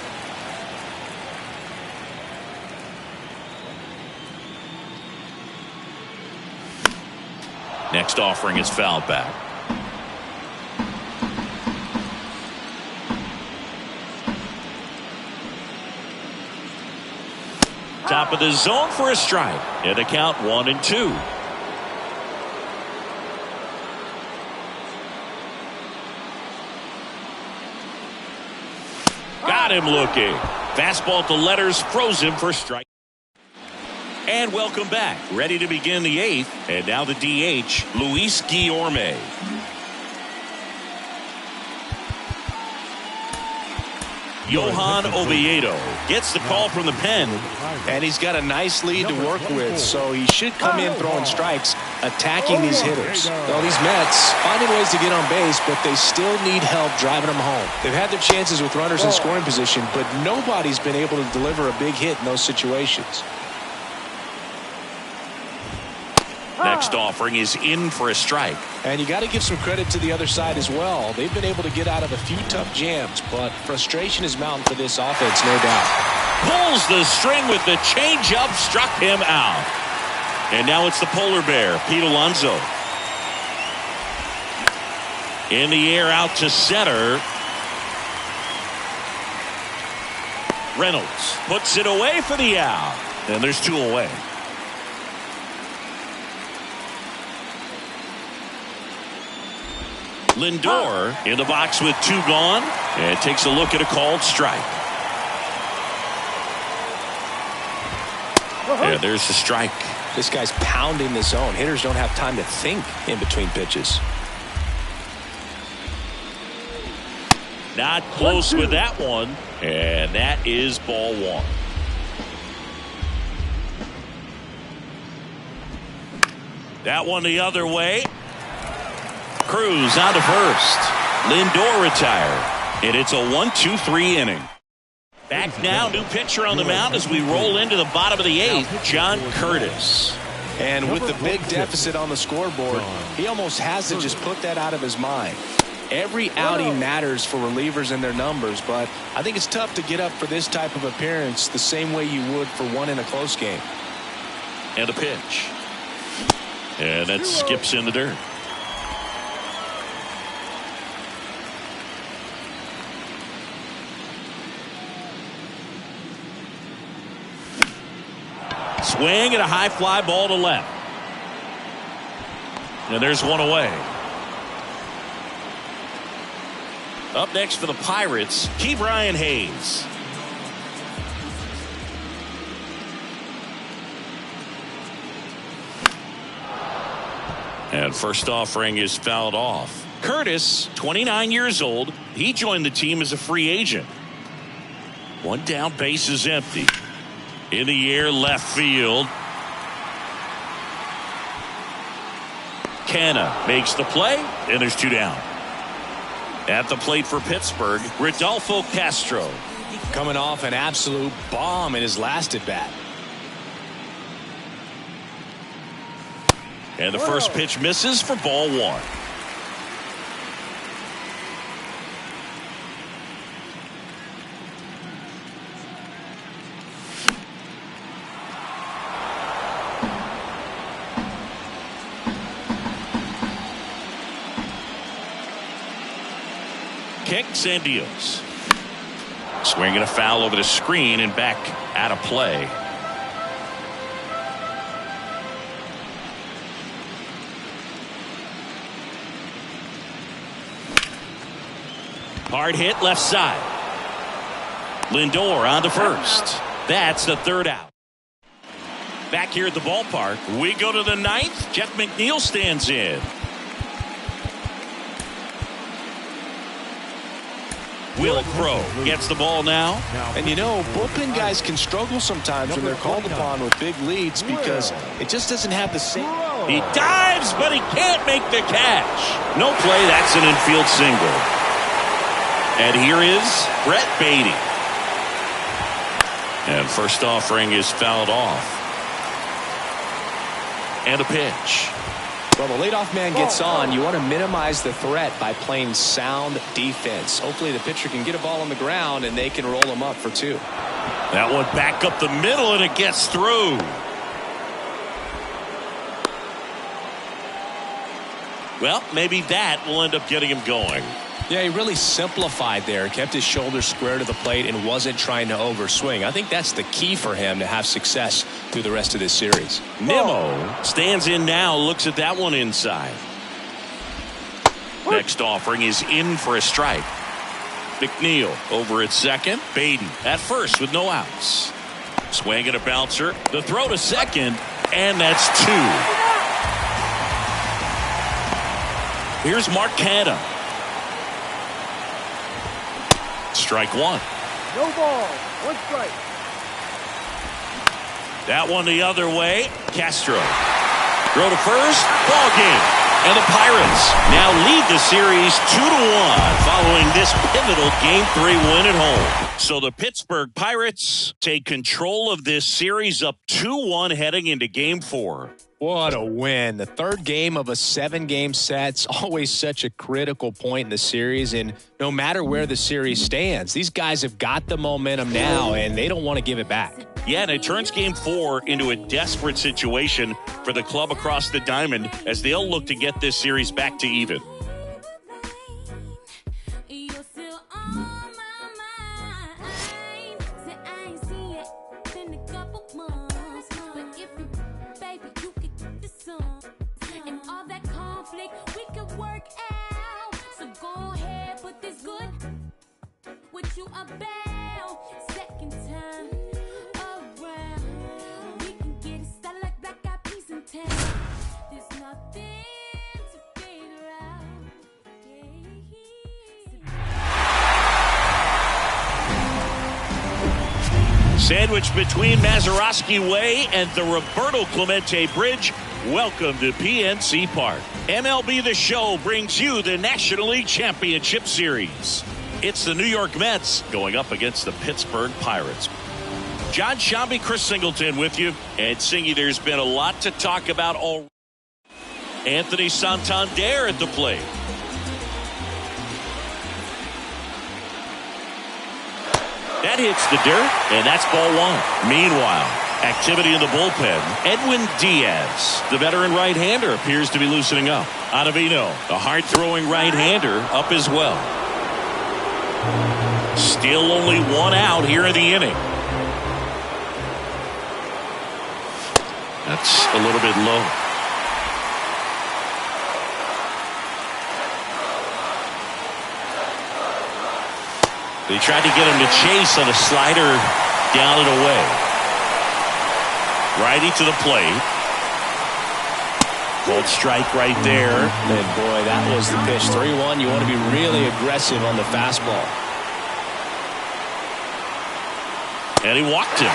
Next offering is fouled back. Top of the zone for a strike. And a count 1-2. Got him looking. Fastball to letters, froze him for strike. And welcome back. Ready to begin the 8th. And now the DH, Luis Guillorme. Johan Oviedo gets the call from the pen. And he's got a nice lead to work with, so he should come in throwing strikes, attacking these hitters. Well, these Mets finding ways to get on base, but they still need help driving them home. They've had their chances with runners in scoring position, but nobody's been able to deliver a big hit in those situations. Next offering is in for a strike. And you got to give some credit to the other side as well. They've been able to get out of a few tough jams, but frustration is mounting for this offense, no doubt. Pulls the string with the changeup, struck him out. And now it's the polar bear, Pete Alonso. In the air out to center. Reynolds puts it away for the out. And there's 2 away. Lindor in the box with 2 gone, and takes a look at a called strike. And there's the strike. This guy's pounding the zone. Hitters don't have time to think in between pitches. Not close with that one, and that is ball 1. That one the other way. Cruz out to first. Lindor retired. And it's a 1-2-3 inning. Back now, new pitcher on the mound as we roll into the bottom of the 8th, John Curtis. And with the big deficit on the scoreboard, he almost has to just put that out of his mind. Every outing matters for relievers and their numbers, but I think it's tough to get up for this type of appearance the same way you would for one in a close game. And a pitch. And that skips in the dirt. Swing and a high fly ball to left. And there's one away. Up next for the Pirates, Ke'Bryan Hayes. And first offering is fouled off. Curtis, 29 years old. He joined the team as a free agent. One down, base is empty. In the air, left field. Canna makes the play, and there's 2 down. At the plate for Pittsburgh, Rodolfo Castro. Coming off an absolute bomb in his last at bat. And the first pitch misses for ball 1. Kicks and deals. Swinging a foul over the screen and back out of play. Hard hit left side. Lindor on to first. That's the 3rd out. Back here at the ballpark, we go to the 9th. Jeff McNeil stands in. Will Crow gets the ball now. And you know, bullpen guys can struggle sometimes when they're called upon with big leads because it just doesn't have the same. He dives, but he can't make the catch. No play, that's an infield single. And here is Brett Beatty. And first offering is fouled off. And a pitch. Well, the leadoff man gets on. You want to minimize the threat by playing sound defense. Hopefully the pitcher can get a ball on the ground and they can roll him up for 2. That one back up the middle, and it gets through. Well, maybe that will end up getting him going. Yeah, he really simplified there, kept his shoulders square to the plate and wasn't trying to overswing. I think that's the key for him to have success through the rest of this series. Nimmo stands in now, looks at that one inside. Next offering is in for a strike. McNeil over at second. Beatty at first with no outs. Swing and a bouncer. The throw to second, and that's 2. Here's Mark Canha. Strike 1. No ball. 1 strike. That one the other way. Castro. Throw to first. Ball game. And the Pirates now lead the series 2-1 following this pivotal Game 3 win at home. So the Pittsburgh Pirates take control of this series up 2-1 heading into Game 4. What a win. The 3rd game of a 7-game set's always such a critical point in the series, and no matter where the series stands, these guys have got the momentum now, and they don't want to give it back. Yeah, and it turns Game 4 into a desperate situation for the club across the diamond as they'll look to get this series back to even. Sandwiched between Mazeroski Way and the Roberto Clemente Bridge, welcome to PNC Park. MLB The Show brings you the National League Championship Series. It's the New York Mets going up against the Pittsburgh Pirates. John Shambi, Chris Singleton with you. And Singy, there's been a lot to talk about already. Anthony Santander at the plate. That hits the dirt, and that's ball 1. Meanwhile, activity in the bullpen. Edwin Diaz, the veteran right-hander, appears to be loosening up. Ottavino, the hard-throwing right-hander, up as well. Still only 1 out here in the inning. That's a little bit low. They tried to get him to chase on a slider down and away. Righty to the plate. Cold strike right there. And boy, that was the pitch. 3-1. You want to be really aggressive on the fastball. And he walked him.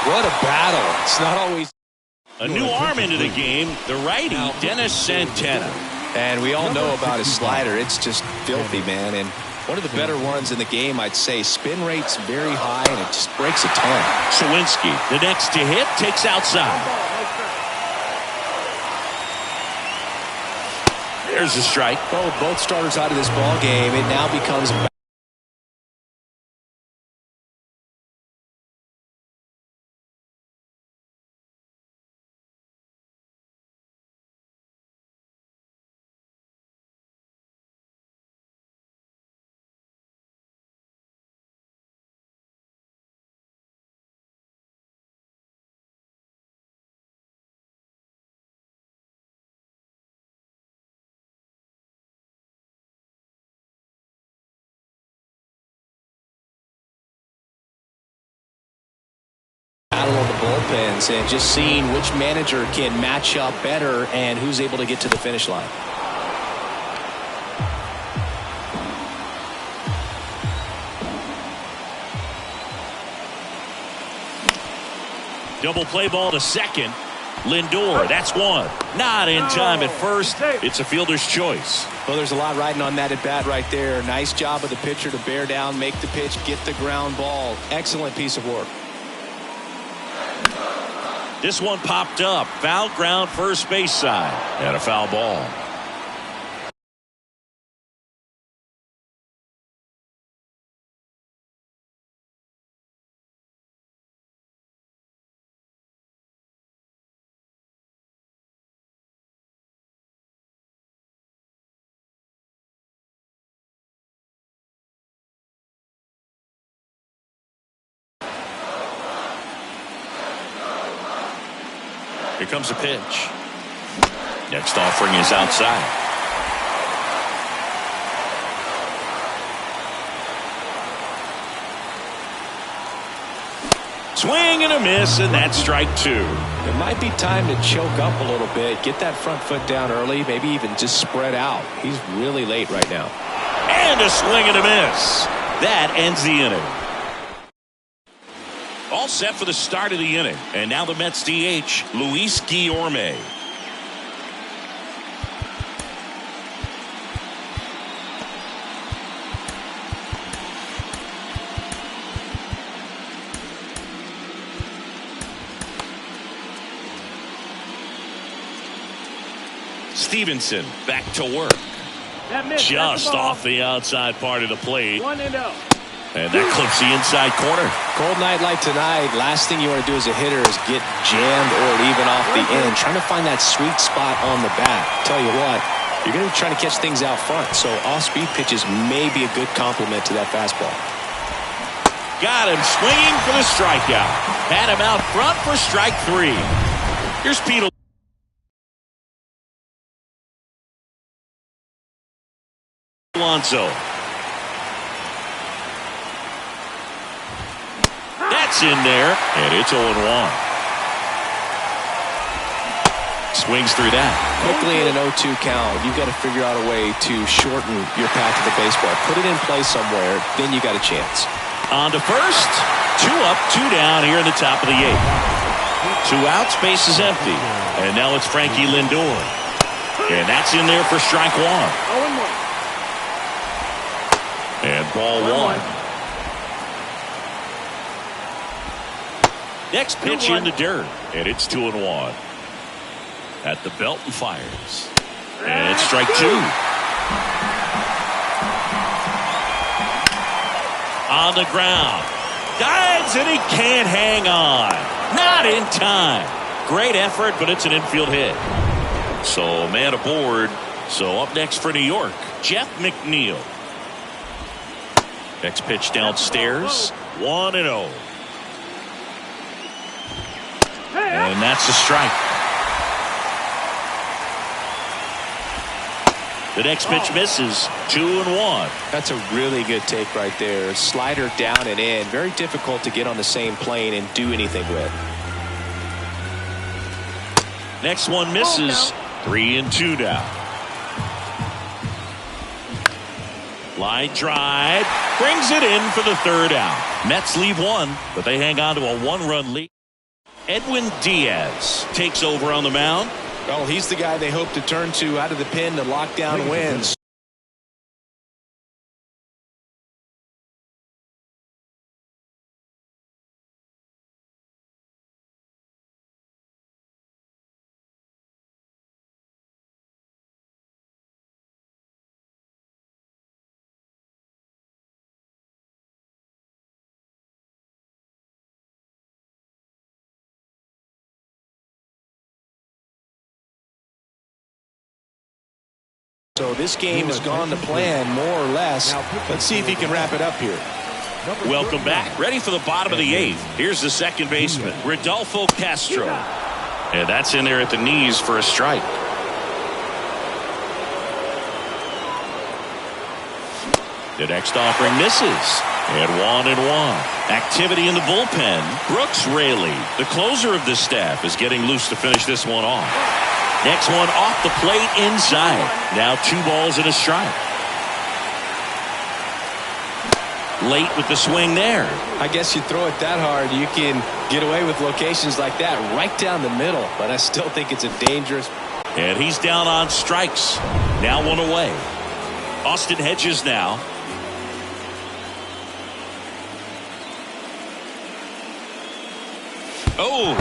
What a battle. It's not always. A new arm into the game, the righty, Dennis Santana. And we all know about his slider. It's just filthy, man. And one of the better ones in the game, I'd say. Spin rate's very high, and it just breaks a ton. Sawinski, the next to hit, takes outside. There's a strike. Well, with both starters out of this ball game, it now becomes a battle of the bullpens and just seeing which manager can match up better and who's able to get to the finish line. Double play ball to second. Lindor, that's one. Not in time at first. It's a fielder's choice. Well, there's a lot riding on that at bat right there. Nice job of the pitcher to bear down, make the pitch, get the ground ball. Excellent piece of work. This one popped up. Foul ground, first base side. And a foul ball. Here comes a pitch. Next offering is outside. Swing and a miss, and that's strike two. It might be time to choke up a little bit, get that front foot down early, maybe even just spread out. He's really late right now. And a swing and a miss. That ends the inning. All set for the start of the inning. And now the Mets DH, Luis Guillorme. Stevenson back to work. Just off the outside part of the plate. 1-0. And that clips the inside corner. Cold night like tonight, last thing you want to do as a hitter is get jammed or even off the end. Trying to find that sweet spot on the bat. Tell you what, you're going to be trying to catch things out front, so off-speed pitches may be a good complement to that fastball. Got him swinging for the strikeout. Had him out front for strike three. Here's Pete Alonso. That's in there, and it's 0-1. Swings through that. Quickly in an 0-2 count, you've got to figure out a way to shorten your path to the baseball. Put it in play somewhere, then you got a chance. On to first. 2 up, 2 down here in the top of the 8th. 2 outs, base is empty. And now it's Frankie Lindor. And that's in there for strike 1. 0-1. And ball 1. Next pitch in the dirt, and it's 2-1. At the belt and fires. And it's strike 2. On the ground. Dives, and he can't hang on. Not in time. Great effort, but it's an infield hit. So man aboard. So up next for New York, Jeff McNeil. Next pitch downstairs. 1-0. And that's a strike. The next pitch misses. 2-1. That's a really good take right there. Slider down and in. Very difficult to get on the same plane and do anything with. Next one misses. 3-2 now. Line drive. Brings it in for the third out. Mets leave one, but they hang on to a one-run lead. Edwin Diaz takes over on the mound. Well, he's the guy they hope to turn to out of the pen to lock down wins. So this game has gone to plan more or less. Let's see if he can wrap it up here. Welcome back. Ready for the bottom of the eighth. Here's the second baseman, Rodolfo Castro. And that's in there at the knees for a strike. The next offering misses. And 1-1. Activity in the bullpen. Brooks Raley, the closer of the staff, is getting loose to finish this one off. Next one off the plate inside. Now 2 balls and a strike. Late with the swing there. I guess you throw it that hard, you can get away with locations like that right down the middle. But I still think it's a dangerous. And he's down on strikes. Now 1 away. Austin Hedges now. Oh,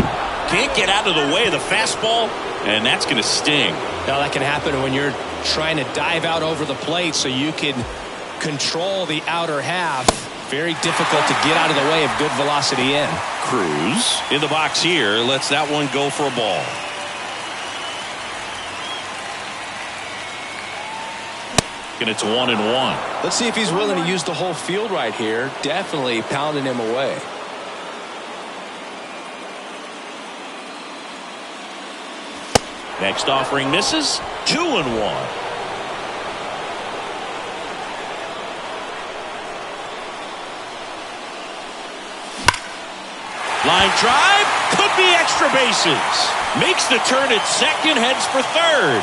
can't get out of the way of the fastball, and that's going to sting. Now that can happen when you're trying to dive out over the plate so you can control the outer half. Very difficult to get out of the way of good velocity in. Cruz in the box here lets that one go for a ball. And it's 1-1. Let's see if he's willing to use the whole field right here. Definitely pounding him away. Next offering misses. 2-1. Line drive. Could be extra bases. Makes the turn at second. Heads for third.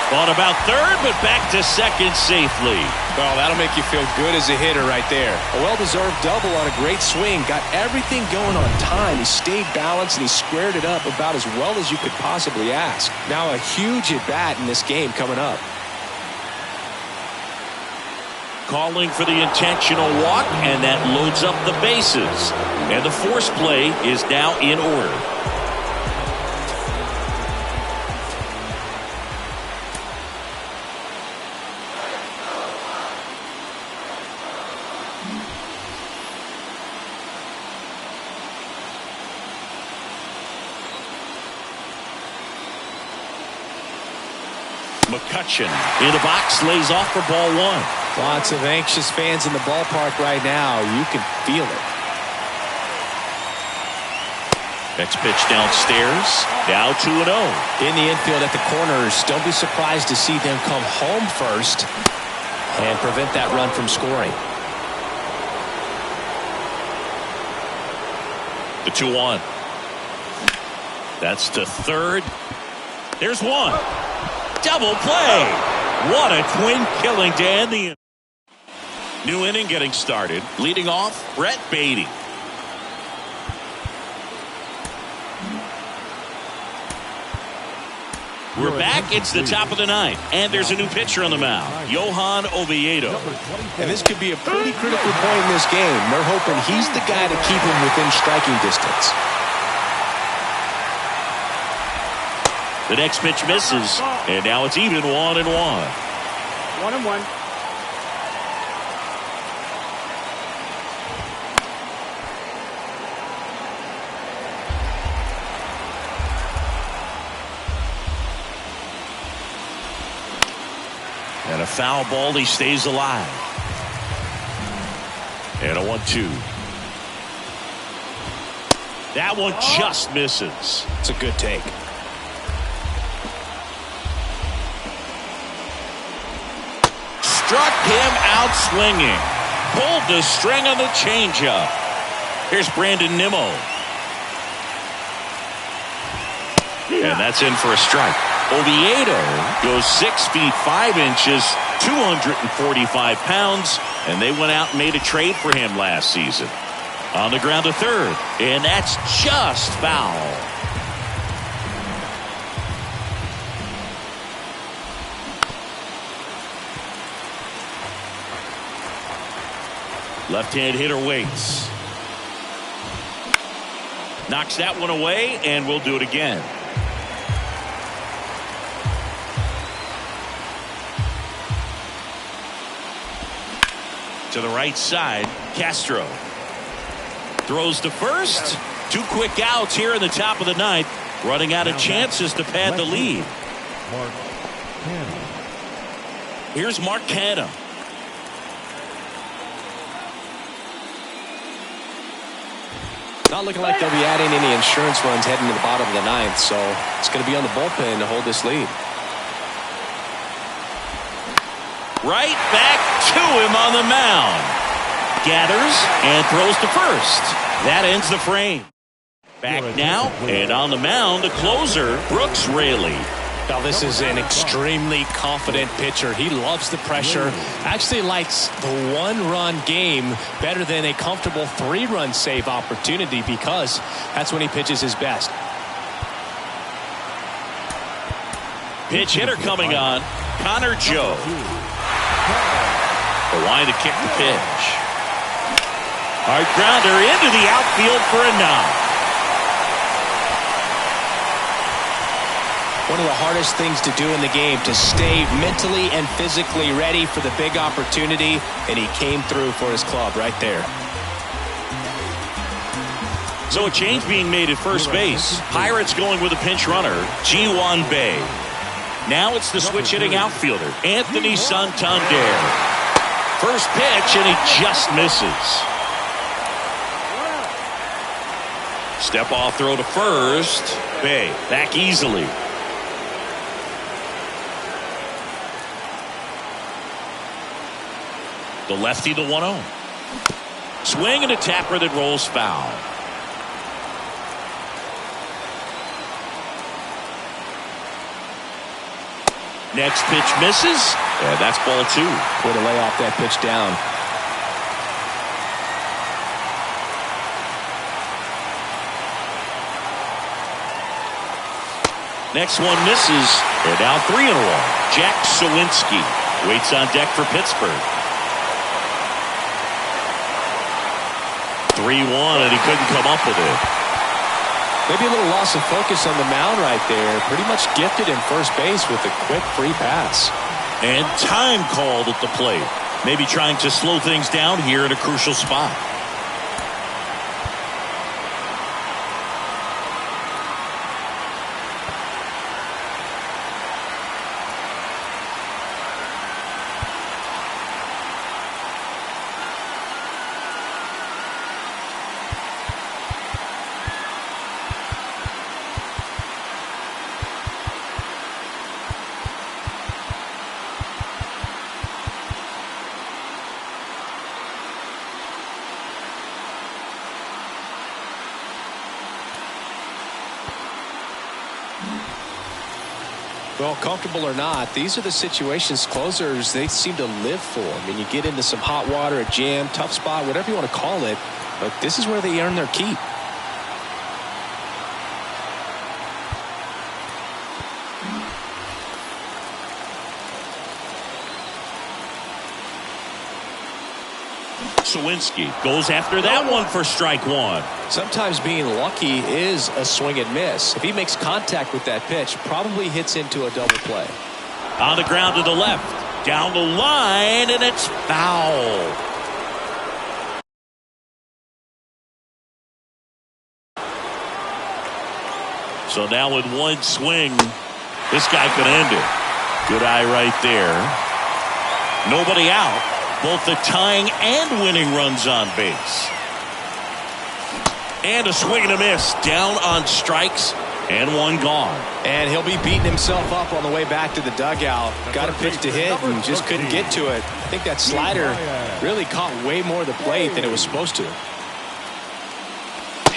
Thought about third, but back to second safely. Well, that'll make you feel good as a hitter right there. A well-deserved double on a great swing. Got everything going on time. He stayed balanced and he squared it up about as well as you could possibly ask. Now a huge at-bat in this game coming up. Calling for the intentional walk, and that loads up the bases. And the force play is now in order. McCutchen in the box, lays off for ball 1. Lots of anxious fans in the ballpark right now. You can feel it. Next pitch downstairs. Now 2-0. In the infield at the corners. Don't be surprised to see them come home first and prevent that run from scoring. The 2-1. That's to third. There's one. Double play. What a twin killing to end the new inning getting started. Leading off, Brett Beatty. We're back. It's the top of the ninth, and there's a new pitcher on the mound, Johan Oviedo. And this could be a pretty critical point in this game. They're hoping he's the guy to keep him within striking distance. The next pitch misses, and now it's even 1-1. 1-1. And a foul ball, he stays alive. And a 1-2. That one just misses. It's a good take. Struck him out swinging. Pulled the string on the changeup. Here's Brandon Nimmo. And that's in for a strike. Oviedo goes 6 feet 5 inches 245 pounds, and they went out and made a trade for him last season. On the ground to third, and that's just foul. Left-hand hitter waits. Knocks that one away, and we'll do it again. To the right side, Castro. Throws to first. 2 quick outs here in the top of the ninth. Running out of chances to pad the lead. Mark Canha. Here's Mark Canha. Not looking like they'll be adding any insurance runs heading to the bottom of the ninth, so it's going to be on the bullpen to hold this lead. Right back to him on the mound. Gathers and throws to first. That ends the frame. Back now, and on the mound, the closer, Brooks Raley. Now, this is an extremely confident pitcher. He loves the pressure. Actually likes the one-run game better than a comfortable 3-run save opportunity because that's when he pitches his best. Pitch hitter coming on, Connor Joe. The line to kick the pitch. Hard grounder into the outfield for a knock. One of the hardest things to do in the game, to stay mentally and physically ready for the big opportunity, and he came through for his club right there. So a change being made at first base. Pirates going with a pinch runner, Ji-Hwan Bae. Now it's the switch hitting outfielder, Anthony Santander. First pitch, and he just misses. Step off throw to first. Bae back easily. The lefty, the 1-0. Swing and a tapper that rolls foul. Next pitch misses, and that's ball 2. Way to lay off that pitch down. Next one misses, and now 3 in a row. Jack Sawinski waits on deck for Pittsburgh. 3-1, and he couldn't come up with it. Maybe a little loss of focus on the mound right there. Pretty much gifted in first base with a quick free pass. And time called at the plate. Maybe trying to slow things down here at a crucial spot. Well, comfortable or not, these are the situations closers they seem to live for. I mean, you get into some hot water, a jam, tough spot, whatever you want to call it, but this is where they earn their keep. Sawinski goes after that one for strike 1. Sometimes being lucky is a swing and miss. If he makes contact with that pitch, probably hits into a double play. On the ground to the left. Down the line, and it's foul. So now with one swing, this guy could end it. Good eye right there. Nobody out. Both the tying and winning runs on base. And a swing and a miss. Down on strikes and one gone. And he'll be beating himself up on the way back to the dugout. Got a pitch to hit and just couldn't get to it. I think that slider really caught way more of the plate than it was supposed to.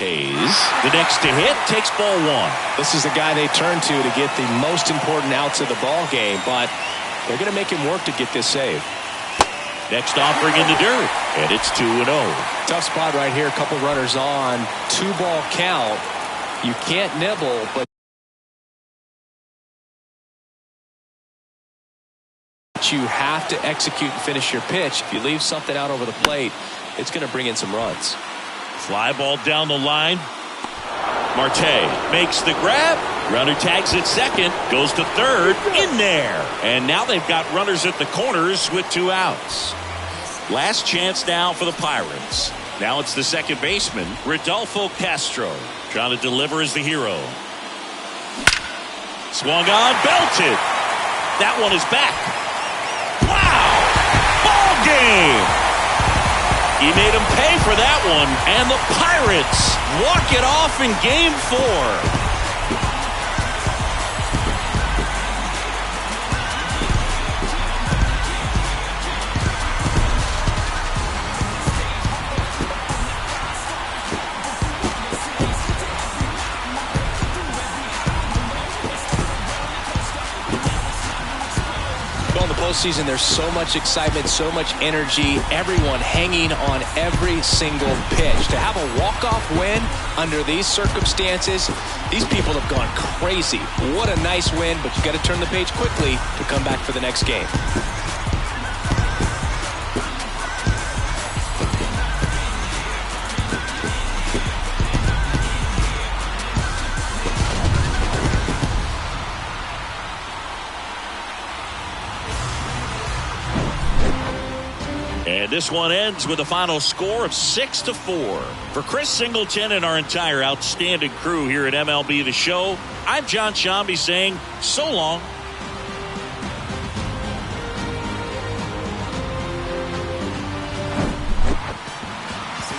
Hayes, the next to hit, takes ball 1. This is the guy they turn to get the most important outs of the ball game, but They're going to make him work to get this save. Next offering in the dirt, and it's 2-0. Tough spot right here. A couple runners on. 2-ball count. You can't nibble, but you have to execute and finish your pitch. If you leave something out over the plate, it's going to bring in some runs. Fly ball down the line. Marte makes the grab. Runner tags at second, goes to third, in there. And now they've got runners at the corners with 2 outs. Last chance now for the Pirates. Now it's the second baseman, Rodolfo Castro, trying to deliver as the hero. Swung on, belted. That one is back. Wow! Ball game! He made him pay for that one, and the Pirates walk it off in Game 4. Postseason, there's so much excitement, so much energy, everyone hanging on every single pitch. To have a walk-off win under these circumstances, these people have gone crazy. What a nice win, but you got to turn the page quickly to come back for the next game. And this one ends with a final score of 6-4. For Chris Singleton and our entire outstanding crew here at MLB The Show, I'm John Shambi saying so long.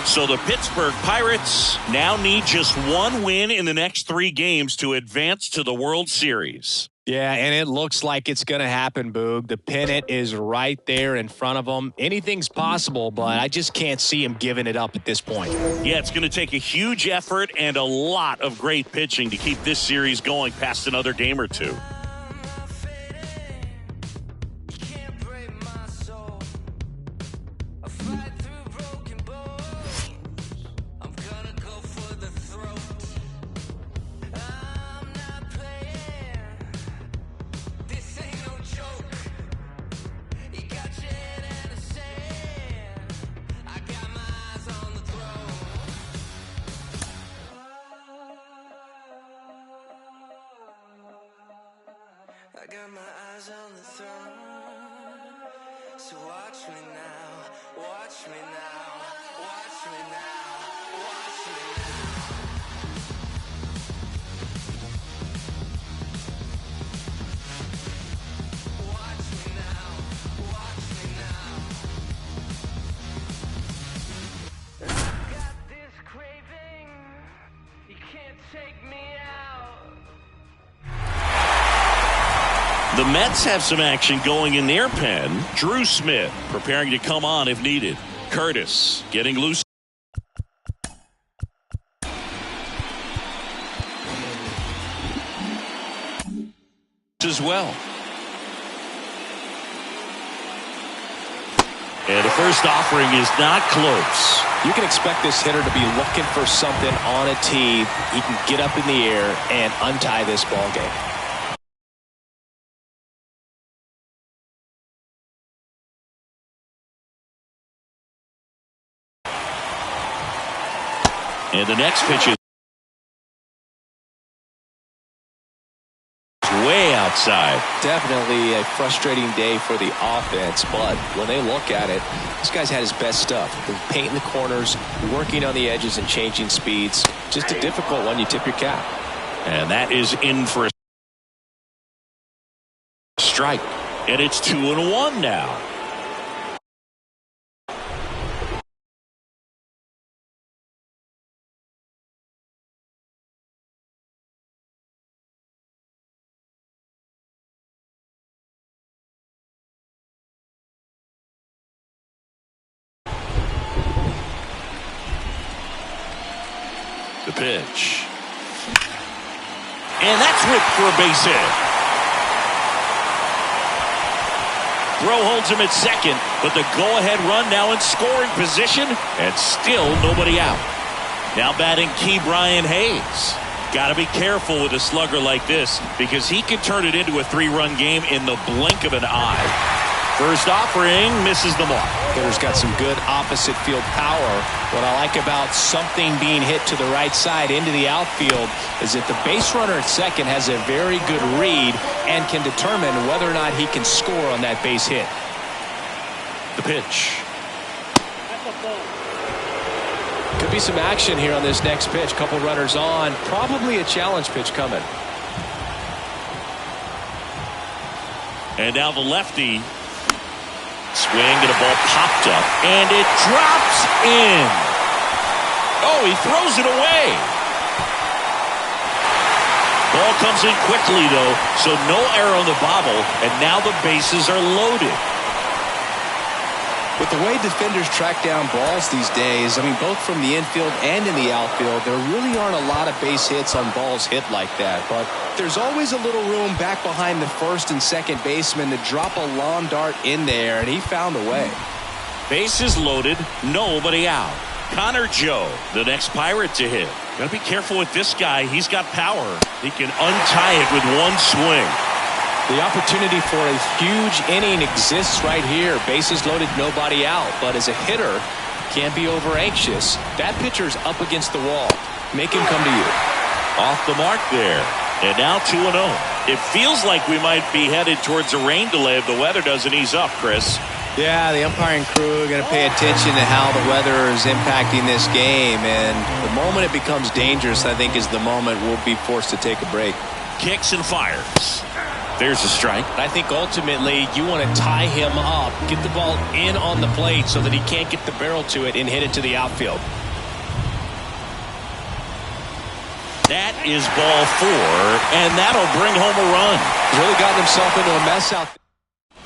So the Pittsburgh Pirates now need just one win in the next 3 games to advance to the World Series. Yeah, and it looks like it's going to happen, Boog. The pennant is right there in front of them. Anything's possible, but I just can't see him giving it up at this point. Yeah, it's going to take a huge effort and a lot of great pitching to keep this series going past another game or 2. I got my eyes on the throne, so watch me now, watch me now, watch me now, watch me now. Watch me now, watch me now. I've got this craving, you can't take me out. The Mets have some action going in their pen. Drew Smith preparing to come on if needed. Curtis getting loose as well. And the first offering is not close. You can expect this hitter to be looking for something on a tee. He can get up in the air and untie this ball game. And the next pitch is way outside. Definitely a frustrating day for the offense, but when they look at it, this guy's had his best stuff. Painting the corners, working on the edges, and changing speeds. Just a difficult one. You tip your cap. And that is in for a strike. And it's 2-1 now. The pitch. And that's whipped for a base hit. Throw holds him at second, but the go-ahead run now in scoring position, and still nobody out. Now batting key Brian Hayes. Got to be careful with a slugger like this because he can turn it into a 3-run game in the blink of an eye. First offering misses the mark. Hitter's got some good opposite field power. What I like about something being hit to the right side into the outfield is that the base runner at second has a very good read and can determine whether or not he can score on that base hit. The pitch. Could be some action here on this next pitch. Couple runners on. Probably a challenge pitch coming. And now the lefty. Swing and a ball popped up. And it drops in. Oh, he throws it away. Ball comes in quickly, though, so no error on the bobble, and now the bases are loaded. With the way defenders track down balls these days, I mean, both from the infield and in the outfield, there really aren't a lot of base hits on balls hit like that. But there's always a little room back behind the first and second baseman to drop a lawn dart in there, and he found a way. Bases loaded, nobody out. Connor Joe, the next Pirate to hit. Got to be careful with this guy. He's got power. He can untie it with one swing. The opportunity for a huge inning exists right here. Bases loaded, nobody out. But as a hitter, can't be over anxious. That pitcher's up against the wall. Make him come to you. Off the mark there. And now 2-0. It feels like we might be headed towards a rain delay if the weather doesn't ease up, Chris. Yeah, the umpiring crew are going to pay attention to how the weather is impacting this game. And the moment it becomes dangerous, I think, is the moment we'll be forced to take a break. Kicks and fires. There's a strike. I think ultimately you want to tie him up, get the ball in on the plate so that he can't get the barrel to it and hit it to the outfield. That is ball 4, and that'll bring home a run. He's really gotten himself into a mess out there.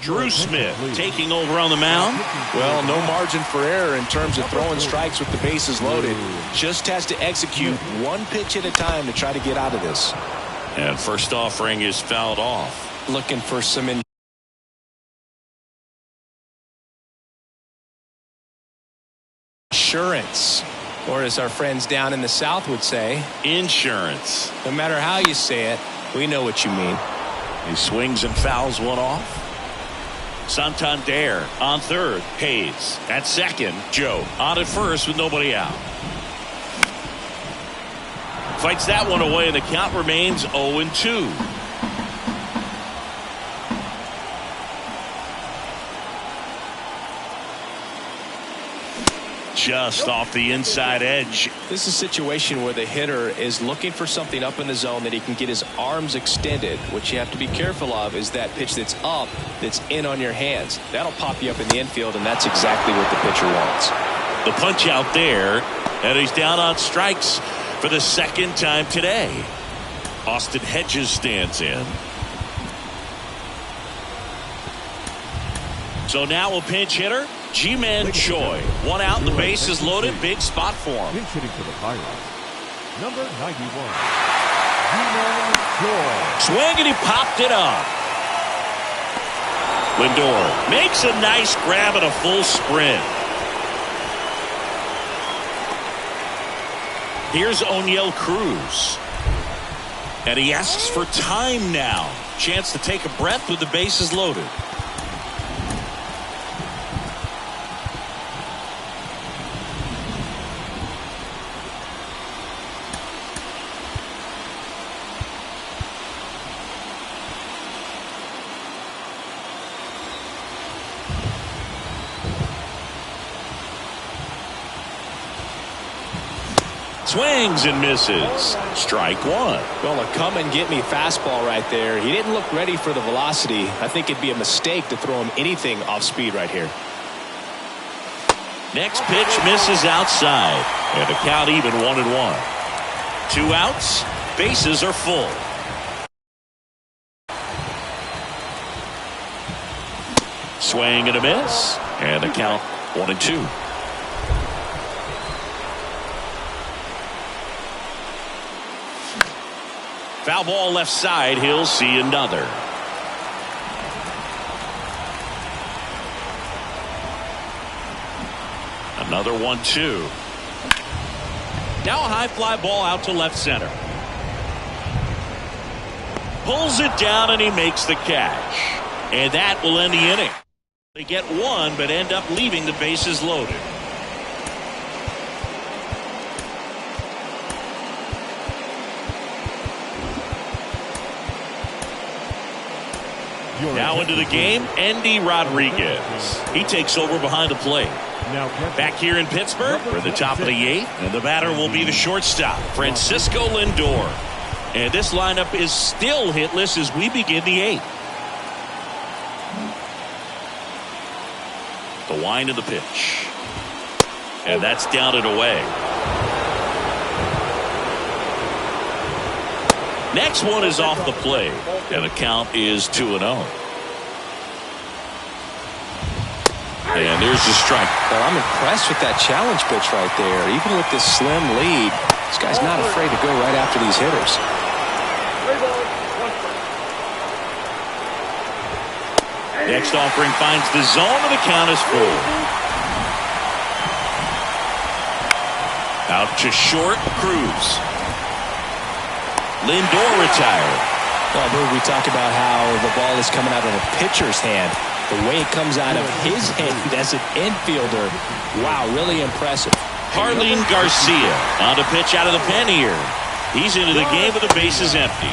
Drew Smith taking over on the mound. Well, no margin for error in terms of throwing strikes with the bases loaded. Just has to execute one pitch at a time to try to get out of this. And first offering is fouled off. Looking for some insurance, or as our friends down in the South would say, insurance. No matter how you say it, we know what you mean. He swings and fouls one off. Santander on third. Hayes at second. Joe on at first with nobody out. Fights that one away, and the count remains 0-2. Just off the inside edge. This is a situation where the hitter is looking for something up in the zone that he can get his arms extended. What you have to be careful of is that pitch that's up, that's in on your hands. That'll pop you up in the infield, and that's exactly what the pitcher wants. The punch out there, and he's down on strikes for the second time today. Austin Hedges stands in. So now a pinch hitter, G-Man Choi. One out, the base is loaded, big spot for him. Pinch hitting for the Pirates, number 91, G-Man Choi. Swing, and he popped it up. Lindor makes a nice grab at a full sprint. Here's O'Neill Cruz. And he asks for time now. Chance to take a breath with the bases loaded. Swings and misses. Strike one. Well, a come and get me fastball right there. He didn't look ready for the velocity. I think it'd be a mistake to throw him anything off speed right here. Next pitch misses outside. And the count even 1-1. 2 outs. Bases are full. Swing and a miss. And the count 1-2. Foul ball left side. He'll see another. Another 1-2. Now a high fly ball out to left center. Pulls it down and he makes the catch. And that will end the inning. They get one but end up leaving the bases loaded. Now into the game, Andy Rodriguez. He takes over behind the plate. Back here in Pittsburgh for the top of the 8th, and the batter will be the shortstop, Francisco Lindor. And this lineup is still hitless as we begin the 8th. The wind of the pitch. And that's down and away. Next one is off the plate, and the count is 2-0. And there's the strike. Well, I'm impressed with that challenge pitch right there. Even with this slim lead, this guy's not afraid to go right after these hitters. Next offering finds the zone, and the count is full. Out to short, Cruz. Lindor retired. Well, we talk about how the ball is coming out of a pitcher's hand. The way it comes out of his hand as an infielder, wow, really impressive. Harleen Garcia on the pitch out of the pen here. He's into the game with the bases empty.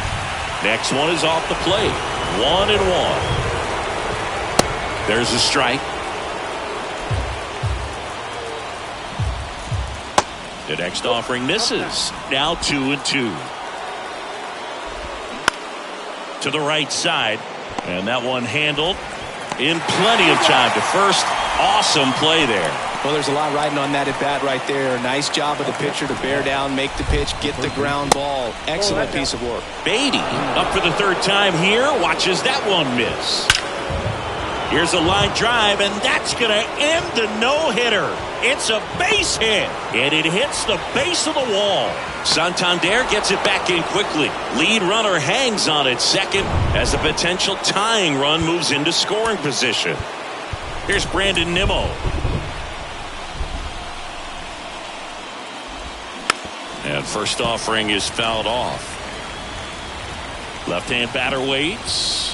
Next one is off the plate. 1-1. There's a strike. The next offering misses. Now 2-2. To the right side. And that one handled in plenty of time to first. Awesome play there. Well, there's a lot riding on that at bat right there. Nice job of the pitcher to bear down, make the pitch, get the ground ball. Excellent piece of work. Beatty up for the 3rd time here. Watches that one miss. Here's a line drive, and that's going to end the no-hitter. It's a base hit, and it hits the base of the wall. Santander gets it back in quickly. Lead runner hangs on at second as a potential tying run moves into scoring position. Here's Brandon Nimmo. And first offering is fouled off. Left-hand batter waits.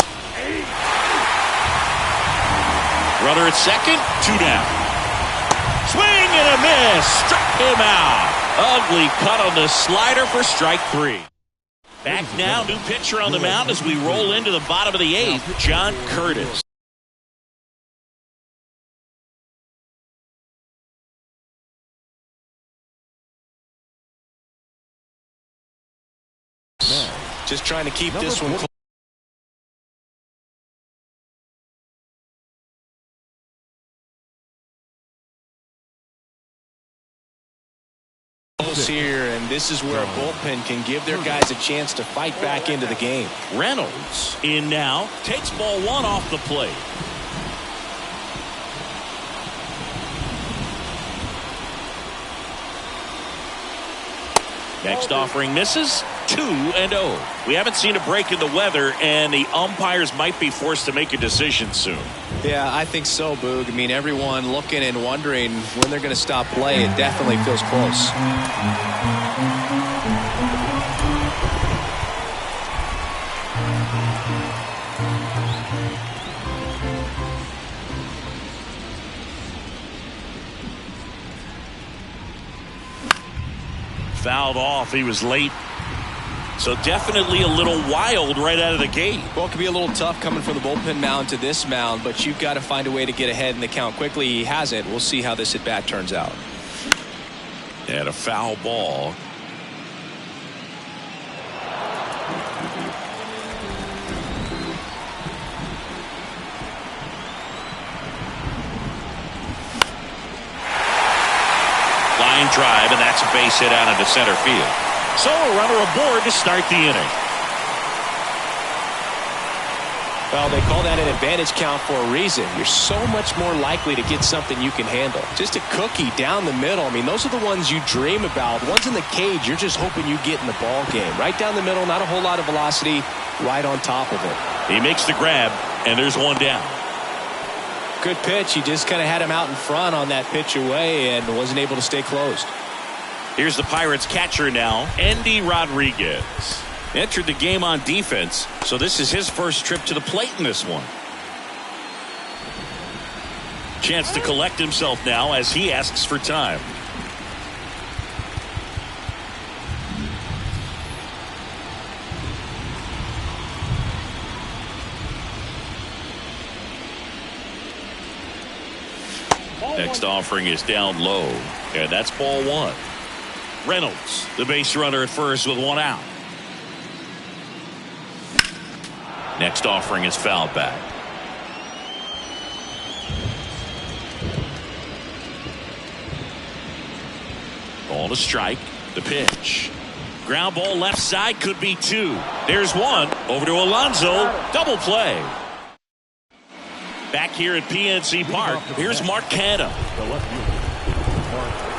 Runner at second, 2 down. Swing and a miss. Struck him out. Ugly cut on the slider for strike 3. Back now, new pitcher on the mound as we roll into the bottom of the 8th, John Curtis. Just trying to keep this one close here, and this is where a bullpen can give their guys a chance to fight back into the game. Reynolds in now, takes ball 1 off the plate. Next offering misses. 2-0. We haven't seen a break in the weather, and the umpires might be forced to make a decision soon. Yeah, I think so, Boog. I mean, everyone looking and wondering when they're going to stop play. It definitely feels close. Fouled off. He was late. So definitely a little wild right out of the gate. Well, it could be a little tough coming from the bullpen mound to this mound, but you've got to find a way to get ahead in the count quickly. He hasn't. We'll see how this at-bat turns out. And a foul ball. Line drive, and that's a base hit out into center field. So a runner aboard to start the inning. Well, they call that an advantage count for a reason. You're so much more likely to get something you can handle. Just a cookie down the middle. I mean, those are the ones you dream about. Ones in the cage, you're just hoping you get in the ball game. Right down the middle, not a whole lot of velocity, right on top of it. He makes the grab, and there's one down. Good pitch. He just kind of had him out in front on that pitch away and wasn't able to stay closed. Here's the Pirates catcher now, Andy Rodriguez. Entered the game on defense, so this is his first trip to the plate in this one. Chance to collect himself now as he asks for time. Next offering is down low, and that's ball one. Reynolds, the base runner at first with one out. Next offering is fouled back. Ball to strike. The pitch. Ground ball left side, could be two. There's one. Over to Alonso. Double play. Back here at PNC Park, here's Mark Canha. The left fielder, Mark Canha.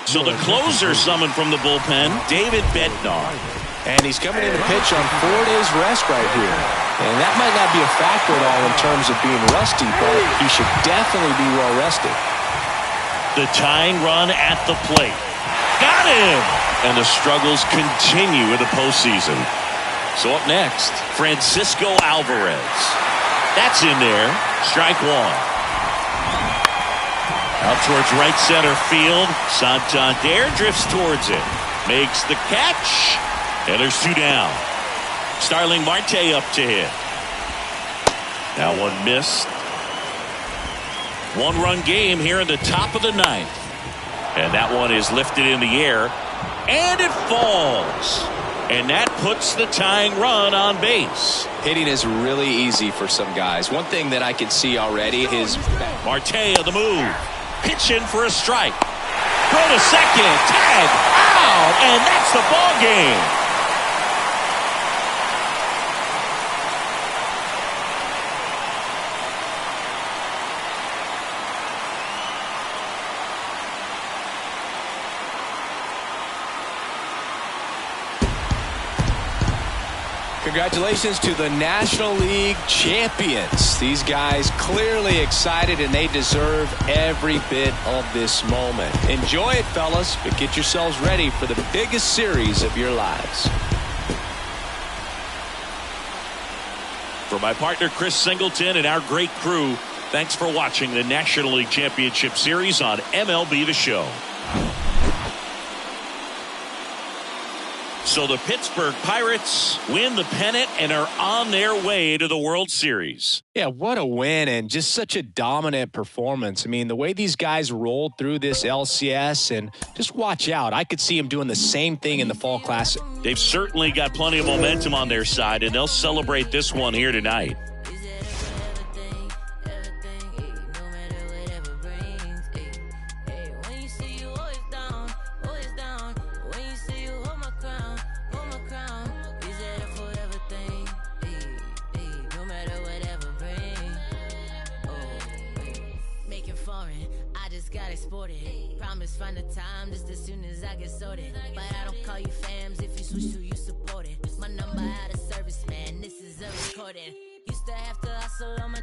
So the closer summoned from the bullpen, David Bednar. And he's coming in to pitch on 4 days rest right here. And that might not be a factor at all in terms of being rusty, but he should definitely be well rested. The tying run at the plate. Got him! And the struggles continue in the postseason. So up next, Francisco Alvarez. That's in there. Strike one. Out towards right center field. Santander drifts towards it. Makes the catch. And there's two down. Starling Marte up to hit. That one missed. One-run game here in the top of the ninth. And that one is lifted in the air. And it falls. And that puts the tying run on base. Hitting is really easy for some guys. One thing that I can see already is Marte on the move. Pitch in for a strike. Throw to second. Tag. Out. And that's the ball game. Congratulations to the National League champions. These guys clearly excited, and they deserve every bit of this moment. Enjoy it, fellas, but get yourselves ready for the biggest series of your lives. For my partner Chris Singleton and our great crew, thanks for watching the National League Championship Series on MLB The Show. So the Pittsburgh Pirates win the pennant and are on their way to the World Series. Yeah, what a win and just such a dominant performance. I mean, the way these guys rolled through this LCS, and just watch out. I could see them doing the same thing in the Fall Classic. They've certainly got plenty of momentum on their side, and they'll celebrate this one here tonight. Promise find the time just as soon as I get sorted. But I don't call you fams if you switch to you support it. My number out of service, man, this is a recording. Used to have to hustle on my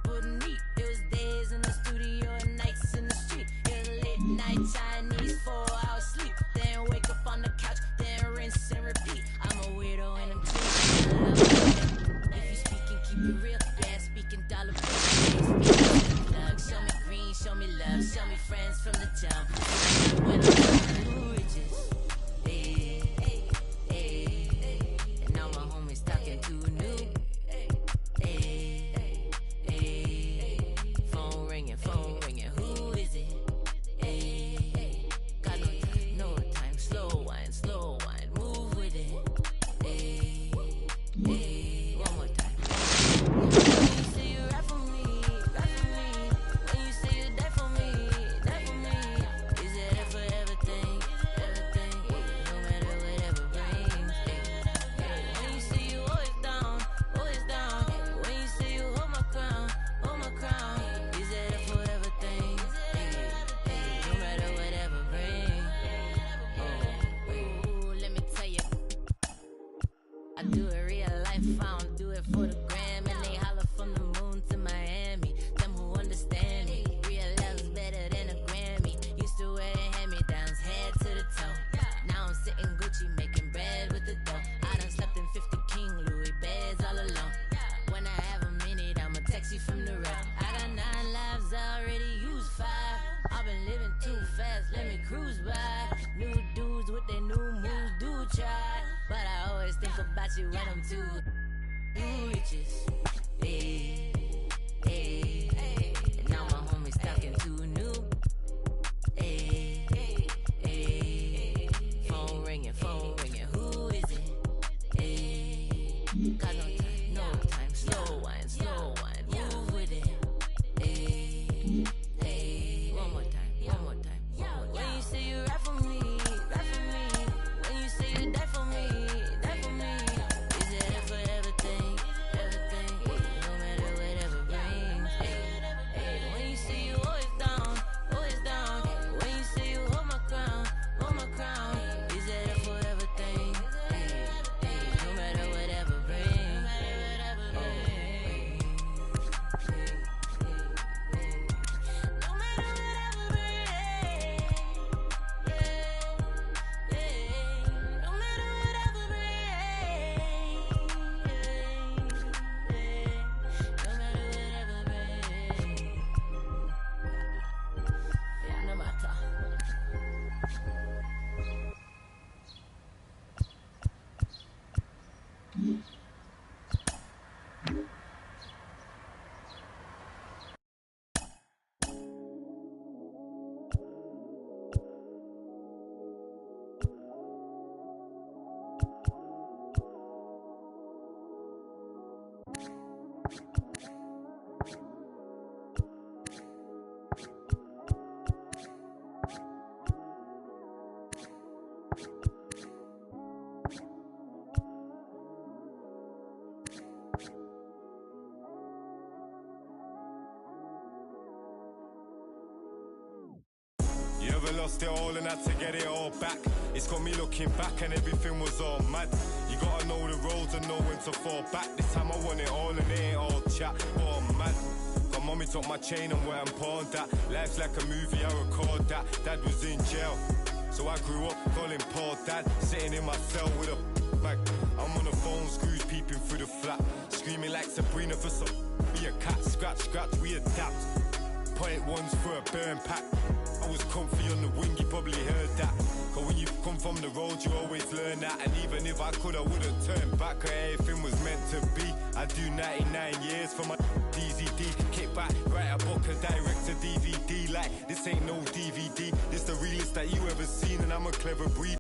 wouldn't eat. It was days in the studio and nights in the street. It was late night Chinese 4 hours sleep. Then wake up on the couch, then rinse and repeat. I'm a weirdo and I'm too. If you speaking, keep it real. Yeah, speaking dollar bills. Show me green, show me love, show me friends from the town. When I'm riches, and now my homies talking too new. got you when I'm too. You riches, hey, hey, hey. And now my homies talking too new. Hey, hey, hey. Phone ringing, who is it? Hey, got no time, slow wine, move with it. Hey, hey, one more time. When you say you rap for me, when you say you die for me, is it a forever thing, no matter whatever brings. Hey, when you say you always down, when you say you hold my crown, is it a forever thing, no matter whatever brings. No matter whatever brings. No matter whatever brings. No matter whatever brings. Yeah, no matter. You ever lost it all and had to get it all back? It's got me looking back and everything was all mad. You gotta know the roads and know when to fall back. This time I want it all and it ain't all chat, but I'm mad. Got mommy took my chain and where I'm pawned that. Life's like a movie, I record that. Dad was in jail, so I grew up calling Paul Dad. Sitting in my cell with a bag. I'm on the phone, screws peeping through the flat. Screaming like Sabrina for some be a cat. Scratch, we adapt. Point ones for a burn pack. I was comfy on the wing, you probably heard that. Cause when you come from the road, you always learn that. And even if I could, I wouldn't turn back. Cause everything was meant to be. I do 99 years for my DZD. Kick back, write a book and direct to DVD. Like, this ain't no DVD. This the realest that you ever seen. And I'm a clever breed.